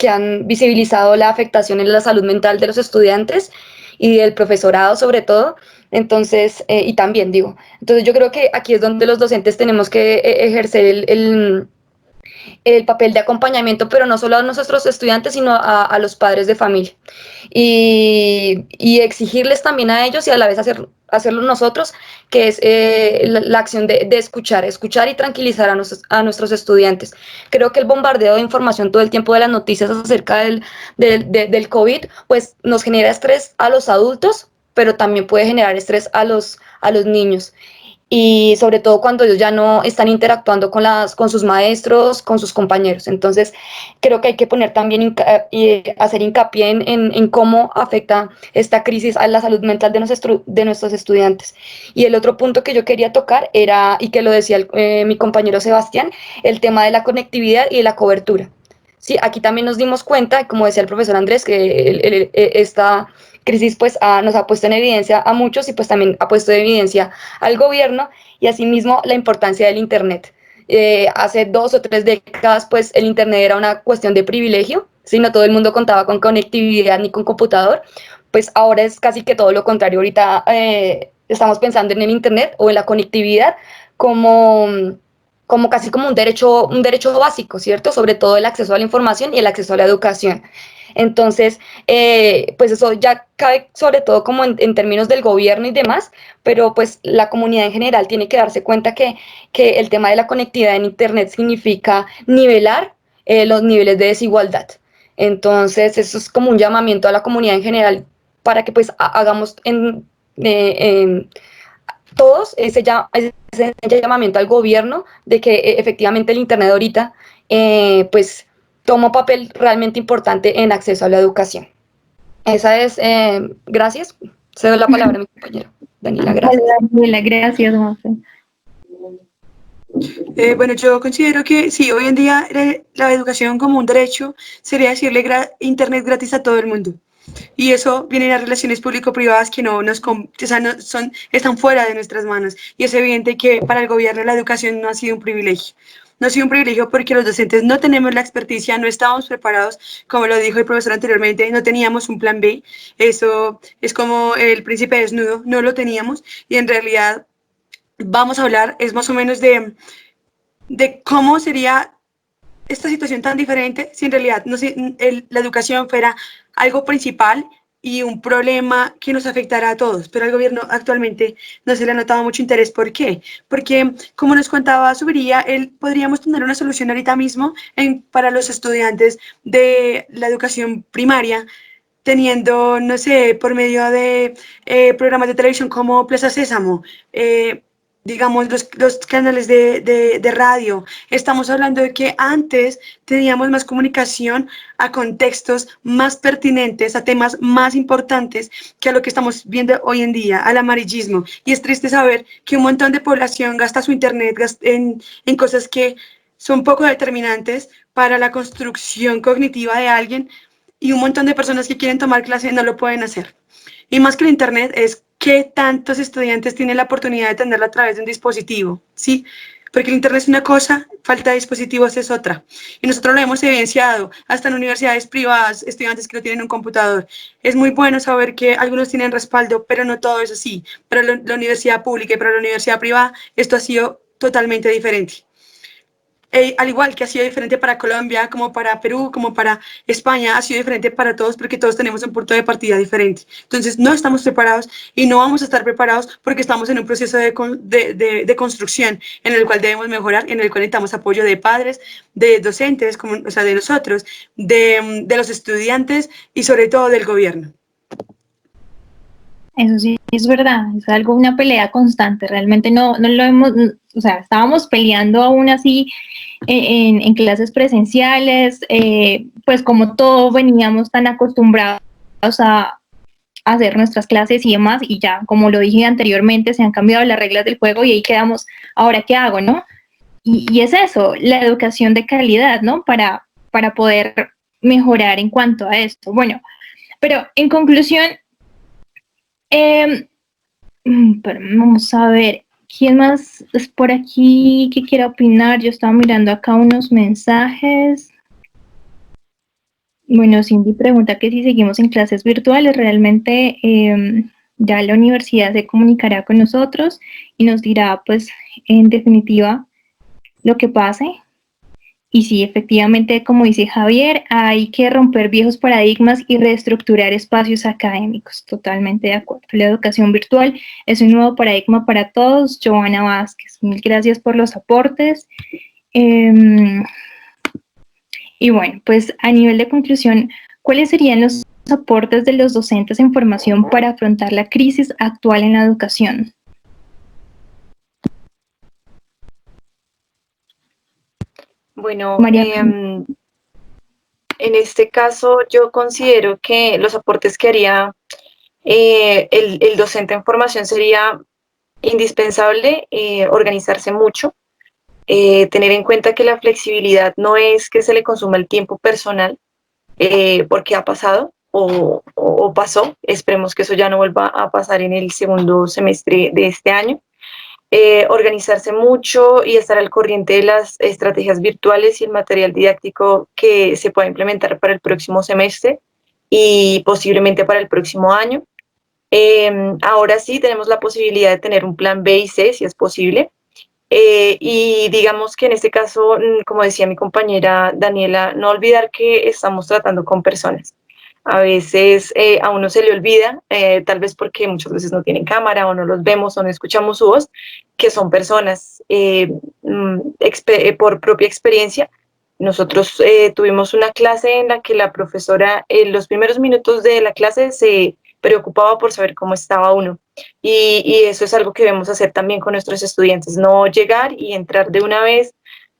visibilizado la afectación en la salud mental de los estudiantes y del profesorado sobre todo. Entonces, y también digo, entonces yo creo que aquí es donde los docentes tenemos que ejercer el papel de acompañamiento, pero no solo a nuestros estudiantes, sino a los padres de familia. Y exigirles también a ellos y a la vez hacerlo nosotros, que es la acción de escuchar y tranquilizar a nuestros estudiantes. Creo que el bombardeo de información todo el tiempo de las noticias acerca del COVID, pues nos genera estrés a los adultos, pero también puede generar estrés a los niños. Y sobre todo cuando ellos ya no están interactuando con sus maestros, con sus compañeros. Entonces, creo que hay que poner también y hacer hincapié en cómo afecta esta crisis a la salud mental de nuestros estudiantes. Y el otro punto que yo quería tocar era, y que lo decía mi compañero Sebastián, el tema de la conectividad y de la cobertura. Sí, aquí también nos dimos cuenta, como decía el profesor Andrés, que esta crisis pues nos ha puesto en evidencia a muchos y pues también ha puesto en evidencia al gobierno y asimismo la importancia del Internet. Hace 2 o 3 décadas pues el Internet era una cuestión de privilegio, ¿sí? No todo el mundo contaba con conectividad ni con computador, pues ahora es casi que todo lo contrario. Ahorita estamos pensando en el Internet o en la conectividad como casi como un derecho básico, ¿cierto? Sobre todo el acceso a la información y el acceso a la educación. Entonces, pues eso ya cabe sobre todo como en términos del gobierno y demás, pero pues la comunidad en general tiene que darse cuenta que el tema de la conectividad en Internet significa nivelar los niveles de desigualdad. Entonces, eso es como un llamamiento a la comunidad en general para que pues hagamos todos ese llamamiento al gobierno de que efectivamente el Internet ahorita pues toma un papel realmente importante en acceso a la educación. Esa es, gracias. Cedo la palabra a mi compañero. Daniela, gracias. Daniela, gracias, Mafe. Bueno, yo considero que sí, hoy en día la educación como un derecho sería decirle Internet gratis a todo el mundo. Y eso viene de las relaciones público-privadas que están fuera de nuestras manos. Y es evidente que para el gobierno la educación no ha sido un privilegio. No ha sido un privilegio porque los docentes no tenemos la experticia, no estábamos preparados, como lo dijo el profesor anteriormente, no teníamos un plan B. Eso es como el príncipe desnudo, no lo teníamos. Y en realidad vamos a hablar, es más o menos de cómo sería esta situación tan diferente si en realidad la educación fuera algo principal y un problema que nos afectará a todos, pero al gobierno actualmente no se le ha notado mucho interés. ¿Por qué? Porque, como nos contaba Subiría, podríamos tener una solución ahorita mismo para los estudiantes de la educación primaria, teniendo, no sé, por medio de programas de televisión como Plaza Sésamo, digamos, los canales de radio. Estamos hablando de que antes teníamos más comunicación a contextos más pertinentes, a temas más importantes que a lo que estamos viendo hoy en día, al amarillismo. Y es triste saber que un montón de población gasta su internet en cosas que son poco determinantes para la construcción cognitiva de alguien, y un montón de personas que quieren tomar clase no lo pueden hacer. Y más que el internet es qué tantos estudiantes tienen la oportunidad de tenerlo a través de un dispositivo, ¿sí? Porque el internet es una cosa, falta de dispositivos es otra. Y nosotros lo hemos evidenciado, hasta en universidades privadas, estudiantes que no tienen un computador. Es muy bueno saber que algunos tienen respaldo, pero no todo es así. Para la universidad pública y para la universidad privada, esto ha sido totalmente diferente. Al igual que ha sido diferente para Colombia, como para Perú, como para España, ha sido diferente para todos porque todos tenemos un punto de partida diferente. Entonces no estamos preparados y no vamos a estar preparados porque estamos en un proceso de construcción en el cual debemos mejorar, en el cual necesitamos apoyo de padres, de docentes, o sea, de nosotros, de los estudiantes y sobre todo del gobierno. Eso sí es verdad, es algo, una pelea constante, realmente no lo hemos, o sea, estábamos peleando aún así en clases presenciales, pues como todos veníamos tan acostumbrados a hacer nuestras clases y demás, y ya, como lo dije anteriormente, se han cambiado las reglas del juego y ahí quedamos, ¿ahora qué hago, no? Y es eso, la educación de calidad, ¿no? Para poder mejorar en cuanto a esto. Bueno, pero en conclusión, pero vamos a ver, ¿quién más es por aquí que quiera opinar? Yo estaba mirando acá unos mensajes. Bueno, Cindy pregunta que si seguimos en clases virtuales, realmente ya la universidad se comunicará con nosotros y nos dirá, pues, en definitiva, lo que pase. Y sí, efectivamente, como dice Javier, hay que romper viejos paradigmas y reestructurar espacios académicos. Totalmente de acuerdo. La educación virtual es un nuevo paradigma para todos. Joana Vázquez, mil gracias por los aportes. Y bueno, pues a nivel de conclusión, ¿cuáles serían los aportes de los docentes en formación para afrontar la crisis actual en la educación? Bueno, en este caso yo considero que los aportes que haría el docente en formación sería indispensable organizarse mucho, tener en cuenta que la flexibilidad no es que se le consuma el tiempo personal, porque ha pasado o pasó, esperemos que eso ya no vuelva a pasar en el segundo semestre de este año. Organizarse mucho y estar al corriente de las estrategias virtuales y el material didáctico que se pueda implementar para el próximo semestre y posiblemente para el próximo año. Ahora sí tenemos la posibilidad de tener un plan B y C, si es posible. Y digamos que en este caso, como decía mi compañera Daniela, no olvidar que estamos tratando con personas. A veces a uno se le olvida, tal vez porque muchas veces no tienen cámara o no los vemos o no escuchamos su voz, que son personas. Por propia experiencia, nosotros tuvimos una clase en la que la profesora en los primeros minutos de la clase se preocupaba por saber cómo estaba uno. Y eso es algo que debemos hacer también con nuestros estudiantes, no llegar y entrar de una vez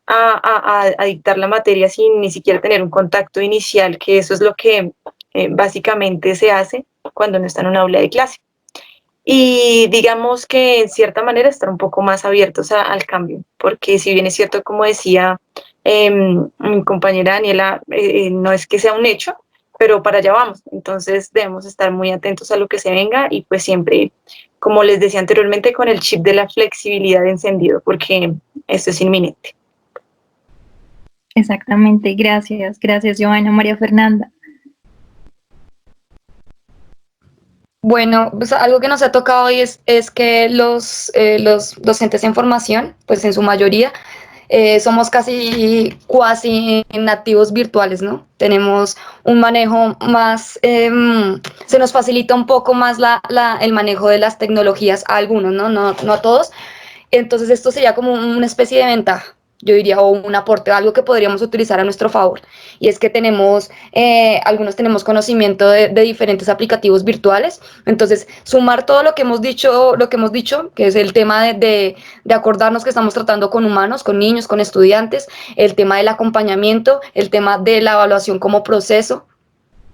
a dictar la materia sin ni siquiera tener un contacto inicial, que eso es lo que básicamente se hace cuando no está en un aula de clase. Y digamos que en cierta manera estar un poco más abiertos al cambio, porque si bien es cierto, como decía mi compañera Daniela, no es que sea un hecho, pero para allá vamos. Entonces debemos estar muy atentos a lo que se venga y pues siempre, como les decía anteriormente, con el chip de la flexibilidad encendido, porque esto es inminente. Exactamente, gracias, Joana. María Fernanda. Bueno, pues algo que nos ha tocado hoy es que los docentes en formación, pues en su mayoría, somos cuasi nativos virtuales, ¿no? Tenemos un manejo más, se nos facilita un poco más el manejo de las tecnologías a algunos, ¿no? No a todos. Entonces esto sería como una especie de ventaja, yo diría, o un aporte, algo que podríamos utilizar a nuestro favor. Y es que algunos tenemos conocimiento de diferentes aplicativos virtuales. Entonces, sumar todo lo que hemos dicho, que es el tema de acordarnos que estamos tratando con humanos, con niños, con estudiantes, el tema del acompañamiento, el tema de la evaluación como proceso.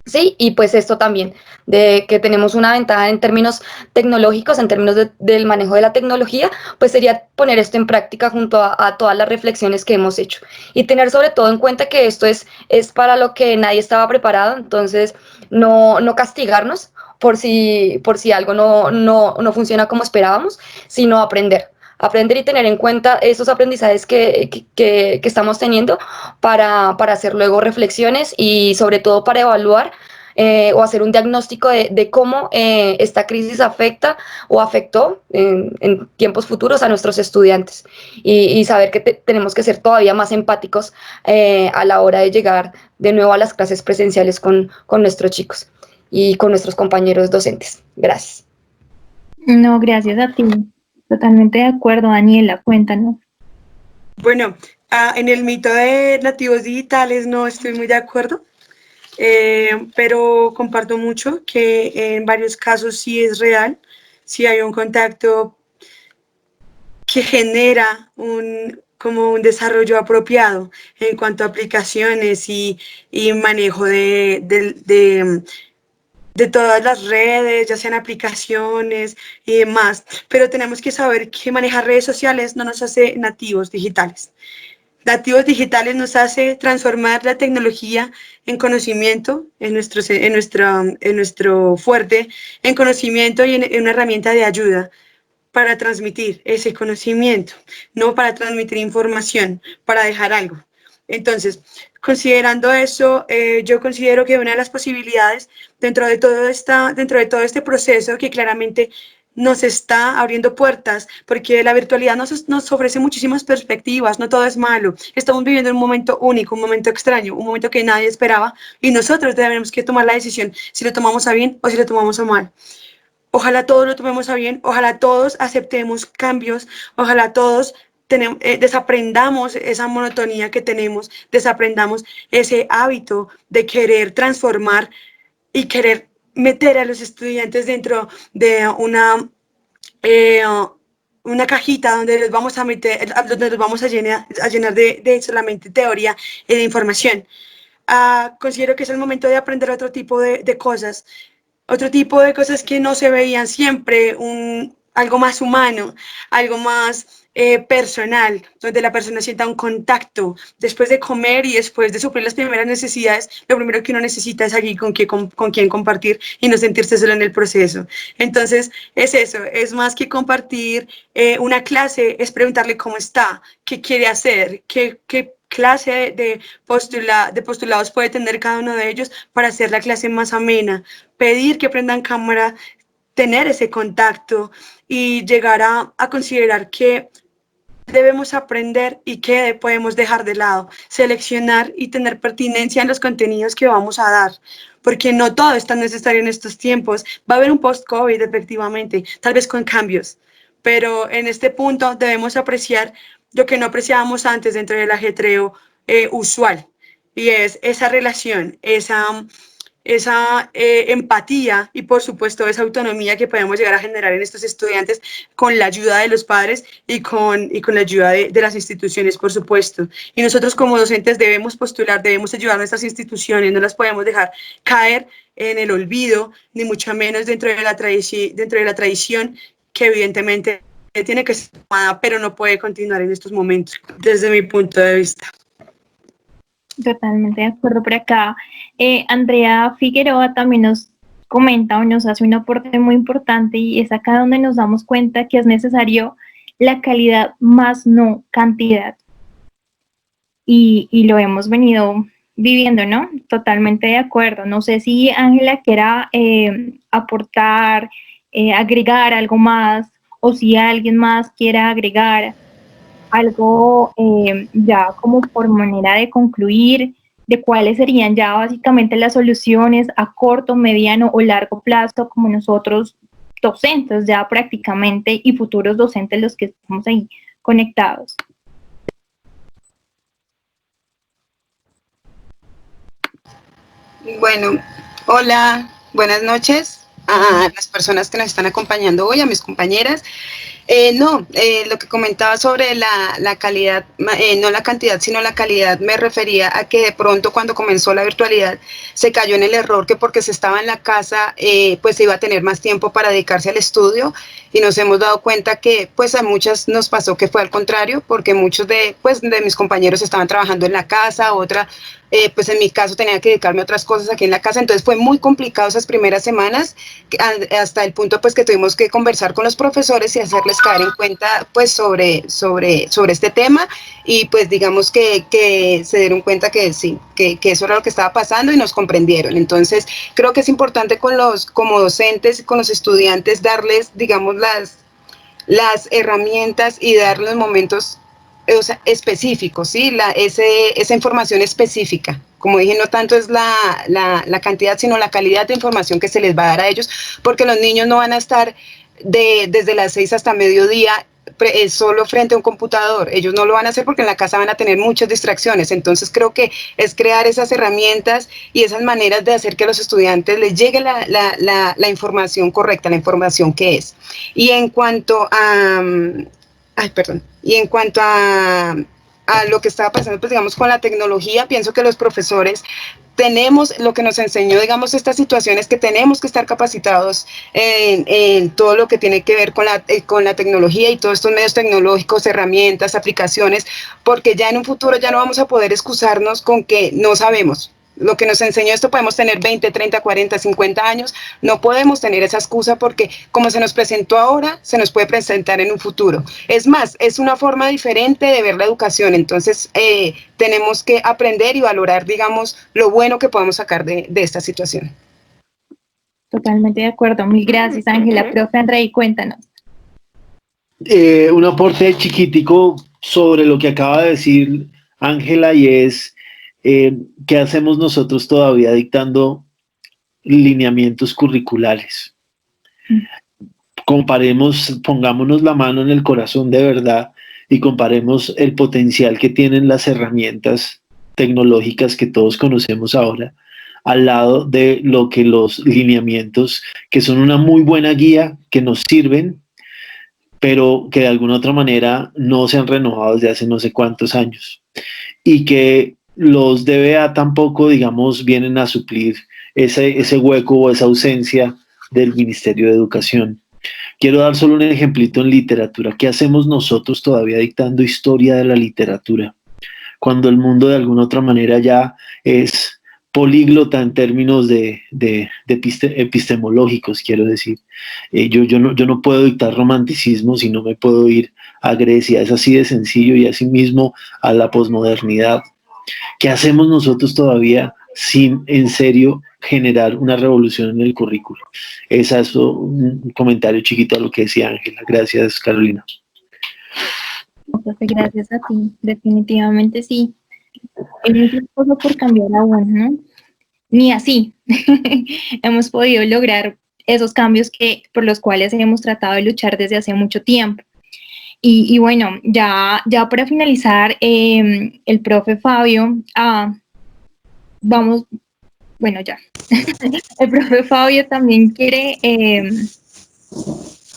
Sí, y pues esto también, de que tenemos una ventaja en términos tecnológicos, en términos del manejo de la tecnología, pues sería poner esto en práctica junto a todas las reflexiones que hemos hecho. Y tener sobre todo en cuenta que esto es para lo que nadie estaba preparado, entonces no castigarnos por si algo no funciona como esperábamos, sino aprender y tener en cuenta esos aprendizajes que estamos teniendo para hacer luego reflexiones y sobre todo para evaluar o hacer un diagnóstico de cómo esta crisis afecta o afectó en tiempos futuros a nuestros estudiantes y saber que tenemos que ser todavía más empáticos a la hora de llegar de nuevo a las clases presenciales con nuestros chicos y con nuestros compañeros docentes. Gracias. No, gracias a ti. Totalmente de acuerdo, Daniela, cuéntanos. Bueno, en el mito de nativos digitales no estoy muy de acuerdo, pero comparto mucho que en varios casos sí es real, sí hay un contacto que genera como un desarrollo apropiado en cuanto a aplicaciones y manejo de todas las redes, ya sean aplicaciones y demás, pero tenemos que saber que manejar redes sociales no nos hace nativos digitales. Nativos digitales nos hace transformar la tecnología en conocimiento, en nuestro fuerte, en conocimiento y en una herramienta de ayuda para transmitir ese conocimiento, no para transmitir información, para dejar algo. Entonces, considerando eso, yo considero que una de las posibilidades dentro de todo este proceso que claramente nos está abriendo puertas, porque la virtualidad nos ofrece muchísimas perspectivas, no todo es malo. Estamos viviendo un momento único, un momento extraño, un momento que nadie esperaba y nosotros tenemos que tomar la decisión si lo tomamos a bien o si lo tomamos a mal. Ojalá todos lo tomemos a bien, ojalá todos aceptemos cambios, ojalá todos desaprendamos esa monotonía que tenemos, desaprendamos ese hábito de querer transformar y querer meter a los estudiantes dentro de una cajita donde los vamos a meter, donde los vamos a llenar de solamente teoría y de información. Considero que es el momento de aprender otro tipo de cosas, que no se veían siempre, algo más humano, algo más personal, donde la persona sienta un contacto. Después de comer y después de suplir las primeras necesidades, lo primero que uno necesita es alguien con quien compartir y no sentirse solo en el proceso. Entonces, es eso, es más que compartir una clase, es preguntarle cómo está, qué quiere hacer, qué clase de postulados puede tener cada uno de ellos para hacer la clase más amena, pedir que prendan cámara, tener ese contacto y llegar a considerar que debemos aprender y qué podemos dejar de lado, seleccionar y tener pertinencia en los contenidos que vamos a dar, porque no todo es tan necesario en estos tiempos. Va a haber un post-COVID, efectivamente, tal vez con cambios, pero en este punto debemos apreciar lo que no apreciábamos antes dentro del ajetreo usual, y es esa relación, esa empatía y por supuesto esa autonomía que podemos llegar a generar en estos estudiantes con la ayuda de los padres y con la ayuda de las instituciones, por supuesto. Y nosotros como docentes debemos postular, debemos ayudar a nuestras instituciones, no las podemos dejar caer en el olvido, ni mucho menos dentro de la tradición que evidentemente tiene que ser tomada, pero no puede continuar en estos momentos, desde mi punto de vista. Totalmente de acuerdo por acá. Andrea Figueroa también nos comenta o nos hace un aporte muy importante y es acá donde nos damos cuenta que es necesario la calidad más no cantidad. Y lo hemos venido viviendo, ¿no? Totalmente de acuerdo. No sé si Ángela quiera aportar, agregar algo más o si alguien más quiera agregar. algo ya como por manera de concluir, de cuáles serían ya básicamente las soluciones a corto, mediano o largo plazo, como nosotros docentes ya prácticamente y futuros docentes los que estamos ahí conectados. Bueno, hola, buenas noches a las personas que nos están acompañando hoy, a mis compañeras. Lo que comentaba sobre la calidad, no la cantidad, sino la calidad, me refería a que de pronto cuando comenzó la virtualidad se cayó en el error que porque se estaba en la casa, pues se iba a tener más tiempo para dedicarse al estudio, y nos hemos dado cuenta que pues a muchas nos pasó que fue al contrario, porque muchos de mis compañeros estaban trabajando en la casa, pues en mi caso tenía que dedicarme a otras cosas aquí en la casa, entonces fue muy complicado esas primeras semanas, hasta el punto pues que tuvimos que conversar con los profesores y hacerles caer en cuenta pues sobre este tema, y pues digamos que se dieron cuenta que sí, que eso era lo que estaba pasando y nos comprendieron. Entonces creo que es importante como docentes, con los estudiantes, darles, digamos, las herramientas y darles momentos específicos, ¿sí? Esa información específica. Como dije, no tanto es la cantidad, sino la calidad de información que se les va a dar a ellos, porque los niños no van a estar desde las 6 hasta mediodía solo frente a un computador. Ellos no lo van a hacer porque en la casa van a tener muchas distracciones. Entonces creo que es crear esas herramientas y esas maneras de hacer que a los estudiantes les llegue la información correcta, la información que es. Y en cuanto a... Y en cuanto a lo que estaba pasando, pues digamos, con la tecnología, pienso que los profesores tenemos, lo que nos enseñó, digamos, estas situaciones, que tenemos que estar capacitados en todo lo que tiene que ver con la tecnología y todos estos medios tecnológicos, herramientas, aplicaciones, porque ya en un futuro ya no vamos a poder excusarnos con que no sabemos. Lo que nos enseñó esto, podemos tener 20, 30, 40, 50 años, no podemos tener esa excusa porque como se nos presentó ahora, se nos puede presentar en un futuro. Es más, es una forma diferente de ver la educación, entonces tenemos que aprender y valorar, digamos, lo bueno que podemos sacar de esta situación. Totalmente de acuerdo, mil gracias, Ángela. Profe Andrei, cuéntanos. Un aporte chiquitico sobre lo que acaba de decir Ángela, y es ¿qué hacemos nosotros todavía dictando lineamientos curriculares? Comparemos, pongámonos la mano en el corazón de verdad y comparemos el potencial que tienen las herramientas tecnológicas que todos conocemos ahora al lado de lo que los lineamientos, que son una muy buena guía, que nos sirven, pero que de alguna otra manera no se han renovado desde hace no sé cuántos años, y que los DBA tampoco, digamos, vienen a suplir ese hueco o esa ausencia del Ministerio de Educación. Quiero dar solo un ejemplito en literatura. ¿Qué hacemos nosotros todavía dictando historia de la literatura? Cuando el mundo de alguna otra manera ya es políglota en términos de epistemológicos, quiero decir. Yo no puedo dictar romanticismo si no me puedo ir a Grecia. Es así de sencillo, y así mismo a la posmodernidad. ¿Qué hacemos nosotros todavía sin, en serio, generar una revolución en el currículo? Ese es un comentario chiquito a lo que decía Ángela. Gracias, Carolina. Gracias a ti, definitivamente sí. Es un esfuerzo por cambiar aún, ¿no? Ni así hemos podido lograr esos cambios por los cuales hemos tratado de luchar desde hace mucho tiempo. Y bueno, ya para finalizar, el profe Fabio, el profe Fabio también quiere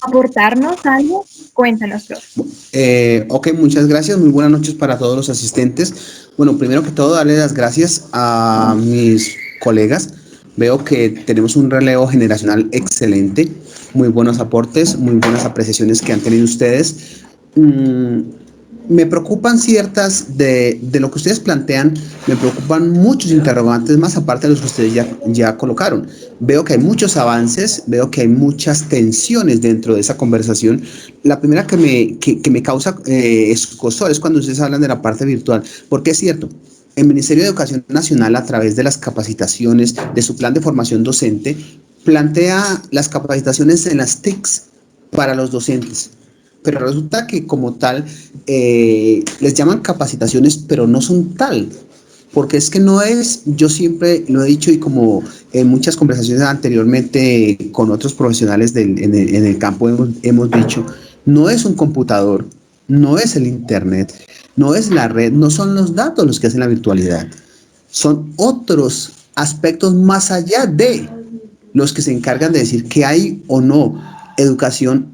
aportarnos algo. Cuéntanos, profe. Ok, muchas gracias, muy buenas noches para todos los asistentes. Bueno, primero que todo, darle las gracias a mis colegas. Veo que tenemos un relevo generacional excelente, muy buenos aportes, muy buenas apreciaciones que han tenido ustedes. Me preocupan ciertas de lo que ustedes plantean, me preocupan muchos interrogantes, más aparte de los que ustedes ya colocaron. Veo que hay muchos avances, veo que hay muchas tensiones dentro de esa conversación. La primera que me causa escozor es cuando ustedes hablan de la parte virtual, porque es cierto, el Ministerio de Educación Nacional, a través de las capacitaciones, de su plan de formación docente, plantea las capacitaciones en las TICs para los docentes. pero resulta que como tal les llaman capacitaciones, pero no son tal. Porque es que no es, yo siempre lo he dicho y como en muchas conversaciones anteriormente con otros profesionales en el campo hemos dicho, no es un computador, no es el internet, no es la red, no son los datos los que hacen la virtualidad, son otros aspectos más allá de los que se encargan de decir que hay o no educación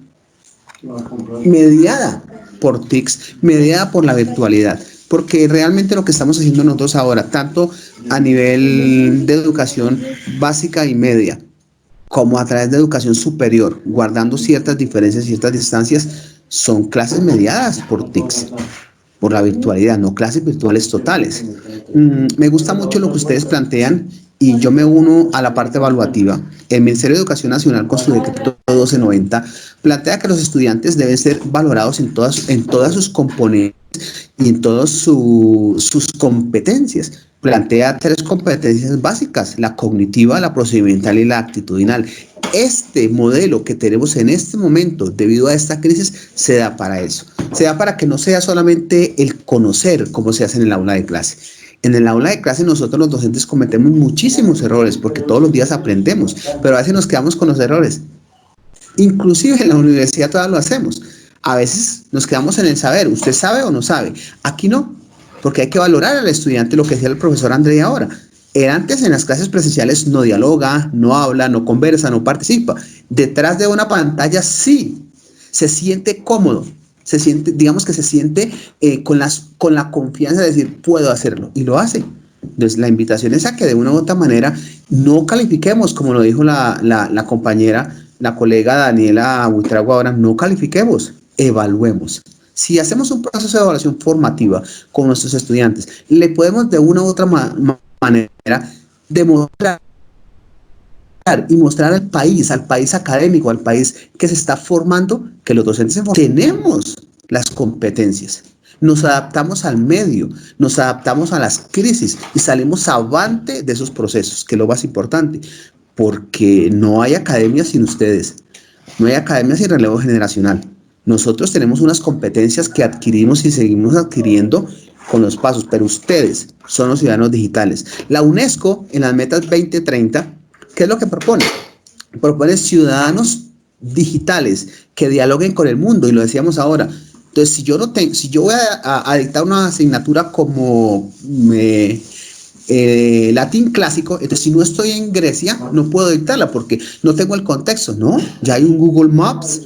mediada por TICs, mediada por la virtualidad, porque realmente lo que estamos haciendo nosotros ahora, tanto a nivel de educación básica y media, como a través de educación superior, guardando ciertas diferencias, ciertas distancias, son clases mediadas por TICs, por la virtualidad, no clases virtuales totales. Me gusta mucho lo que ustedes plantean y yo me uno a la parte evaluativa. El Ministerio de Educación Nacional, con su decreto 1290, plantea que los estudiantes deben ser valorados en todas sus componentes y en todas sus competencias. Plantea 3 competencias básicas: la cognitiva, la procedimental y la actitudinal. Este modelo que tenemos en este momento, debido a esta crisis, se da para eso. Se da para que no sea solamente el conocer cómo se hace en el aula de clase. En el aula de clase nosotros los docentes cometemos muchísimos errores porque todos los días aprendemos, pero a veces nos quedamos con los errores. Inclusive en la universidad todavía lo hacemos. A veces nos quedamos en el saber, ¿usted sabe o no sabe? Aquí no, porque hay que valorar al estudiante, lo que decía el profesor André ahora. Antes en las clases presenciales no dialoga, no habla, no conversa, no participa. Detrás de una pantalla sí, se siente cómodo, se siente, digamos que se siente con la confianza de decir puedo hacerlo y lo hace. Entonces la invitación es a que de una u otra manera no califiquemos, como lo dijo la compañera, la colega Daniela Buitrago ahora, no califiquemos, evaluemos. Si hacemos un proceso de evaluación formativa con nuestros estudiantes, le podemos de una u otra manera demostrar y mostrar al país académico, al país que se está formando, que los docentes tenemos las competencias. Nos adaptamos al medio, nos adaptamos a las crisis y salimos avante de esos procesos, que es lo más importante, porque no hay academia sin ustedes, no hay academia sin relevo generacional. Nosotros tenemos unas competencias que adquirimos y seguimos adquiriendo con los pasos, pero ustedes son los ciudadanos digitales. La UNESCO en las metas 2030, ¿qué es lo que propone? Propone ciudadanos digitales que dialoguen con el mundo, y lo decíamos ahora. Entonces, si yo voy a dictar una asignatura como latín clásico, entonces si no estoy en Grecia, no puedo dictarla porque no tengo el contexto, ¿no? Ya hay un Google Maps,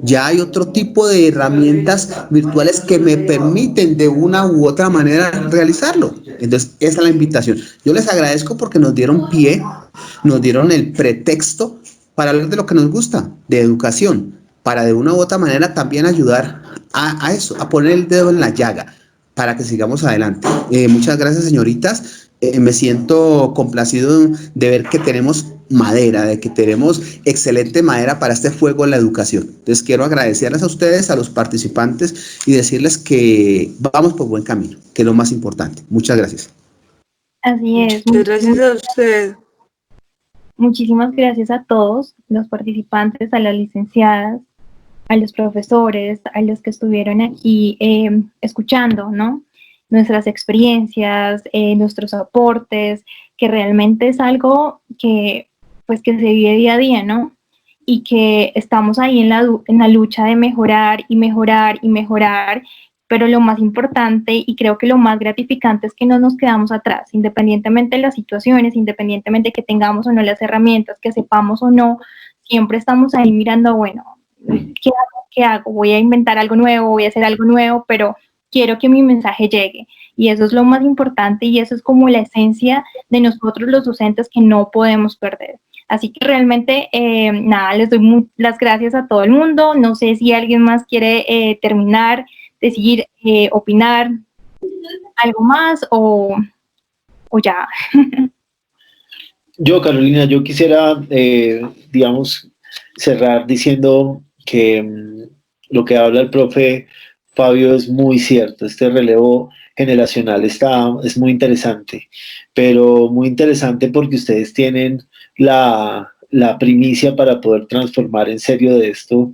ya hay otro tipo de herramientas virtuales que me permiten de una u otra manera realizarlo. Entonces, esa es la invitación. Yo les agradezco porque nos dieron pie, nos dieron el pretexto para hablar de lo que nos gusta, de educación, para de una u otra manera también ayudar a eso, a poner el dedo en la llaga, para que sigamos adelante. Muchas gracias, señoritas. Me siento complacido de ver que tenemos madera, de que tenemos excelente madera para este fuego en la educación. Entonces quiero agradecerles a ustedes, a los participantes, y decirles que vamos por buen camino, que es lo más importante. Muchas gracias. Así es. Muchas gracias a usted. Muchísimas gracias a todos los participantes, a las licenciadas, a los profesores, a los que estuvieron aquí escuchando, ¿no? Nuestras experiencias, nuestros aportes, que realmente es algo que, pues, que se vive día a día, ¿no? Y que estamos ahí en la lucha de mejorar y mejorar y mejorar, pero lo más importante y creo que lo más gratificante es que no nos quedamos atrás, independientemente de las situaciones, independientemente de que tengamos o no las herramientas, que sepamos o no, siempre estamos ahí mirando, bueno, ¿qué hago? Voy a inventar algo nuevo, voy a hacer algo nuevo, pero quiero que mi mensaje llegue. Y eso es lo más importante y eso es como la esencia de nosotros los docentes que no podemos perder. Así que realmente, nada, les doy las gracias a todo el mundo. No sé si alguien más quiere terminar, decir, opinar algo más o ya. Yo, Carolina, yo quisiera, digamos, cerrar diciendo que lo que habla el profe Fabio es muy cierto. Este relevo generacional es muy interesante, pero muy interesante porque ustedes tienen la primicia para poder transformar en serio de esto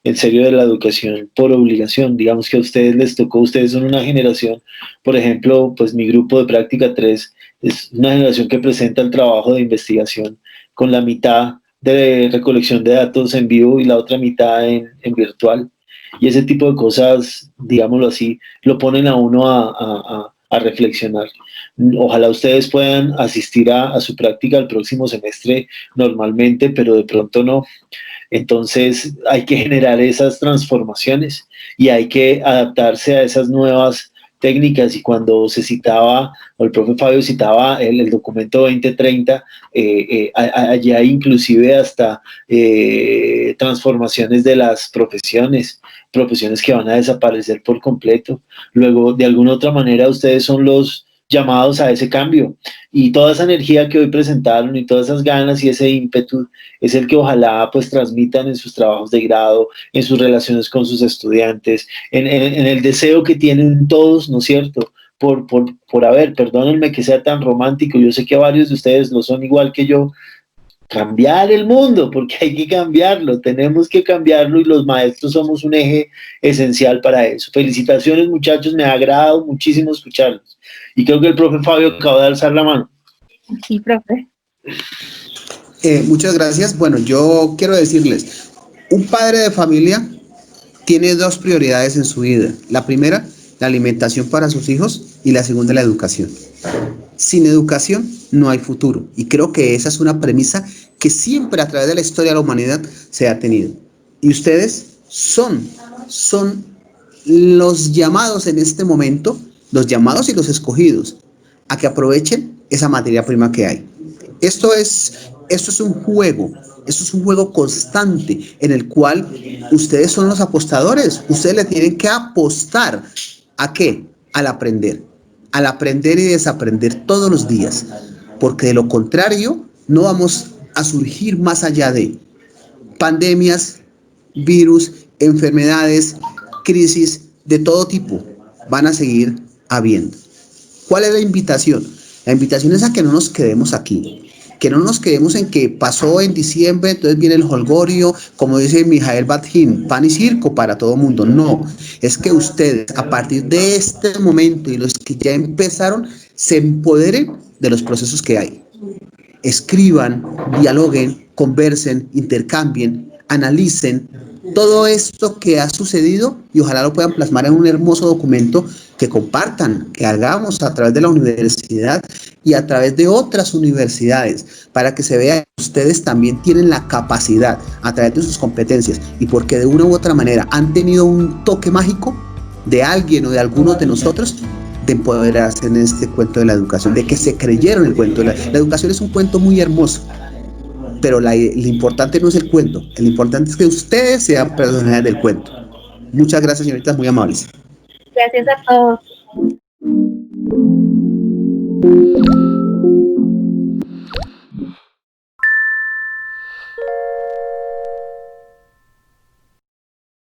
en serio de la educación por obligación. Digamos que a ustedes les tocó, ustedes son una generación, por ejemplo, pues mi grupo de práctica 3 es una generación que presenta el trabajo de investigación con la mitad de recolección de datos en vivo y la otra mitad en virtual. Y ese tipo de cosas, digámoslo así, lo ponen a uno a reflexionar. Ojalá ustedes puedan asistir a su práctica el próximo semestre normalmente, pero de pronto no. Entonces hay que generar esas transformaciones y hay que adaptarse a esas nuevas técnicas. Y cuando se citaba, o el profe Fabio citaba el documento 2030, allá inclusive hasta transformaciones de las profesiones que van a desaparecer por completo. Luego, de alguna otra manera, ustedes son los llamados a ese cambio, y toda esa energía que hoy presentaron y todas esas ganas y ese ímpetu es el que ojalá pues transmitan en sus trabajos de grado, en sus relaciones con sus estudiantes, en el deseo que tienen todos, ¿no es cierto? Perdónenme que sea tan romántico, yo sé que varios de ustedes lo son igual que yo, cambiar el mundo, porque hay que cambiarlo, tenemos que cambiarlo, y los maestros somos un eje esencial para eso. Felicitaciones, muchachos, me ha agradado muchísimo escucharlos. Y creo que el profe Fabio acaba de alzar la mano. Sí, profe. Muchas gracias. Bueno, yo quiero decirles, un padre de familia tiene dos prioridades en su vida. La primera, la alimentación para sus hijos, y la segunda, la educación. Sin educación no hay futuro, y creo que esa es una premisa que siempre a través de la historia de la humanidad se ha tenido. Y ustedes son los llamados en este momento, los llamados y los escogidos a que aprovechen esa materia prima que hay. Esto es un juego, esto es un juego constante en el cual ustedes son los apostadores. Ustedes le tienen que apostar ¿a qué? Al aprender y desaprender todos los días, porque de lo contrario no vamos a surgir más allá de pandemias, virus, enfermedades, crisis de todo tipo. Van a seguir habiendo. ¿Cuál es la invitación? La invitación es a que no nos quedemos aquí, que no nos quedemos en que pasó en diciembre, entonces viene el holgorio, como dice Mijael Batjin, pan y circo para todo mundo. No, es que ustedes a partir de este momento y los que ya empezaron, se empoderen de los procesos que hay. Escriban, dialoguen, conversen, intercambien, analicen todo esto que ha sucedido, y ojalá lo puedan plasmar en un hermoso documento que compartan, que hagamos a través de la universidad y a través de otras universidades, para que se vea que ustedes también tienen la capacidad a través de sus competencias, y porque de una u otra manera han tenido un toque mágico de alguien o de algunos de nosotros, de empoderarse en este cuento de la educación, de que se creyeron el cuento. La educación es un cuento muy hermoso, pero lo importante no es el cuento, lo importante es que ustedes sean personajes del cuento. Muchas gracias, señoritas, muy amables. Gracias a todos.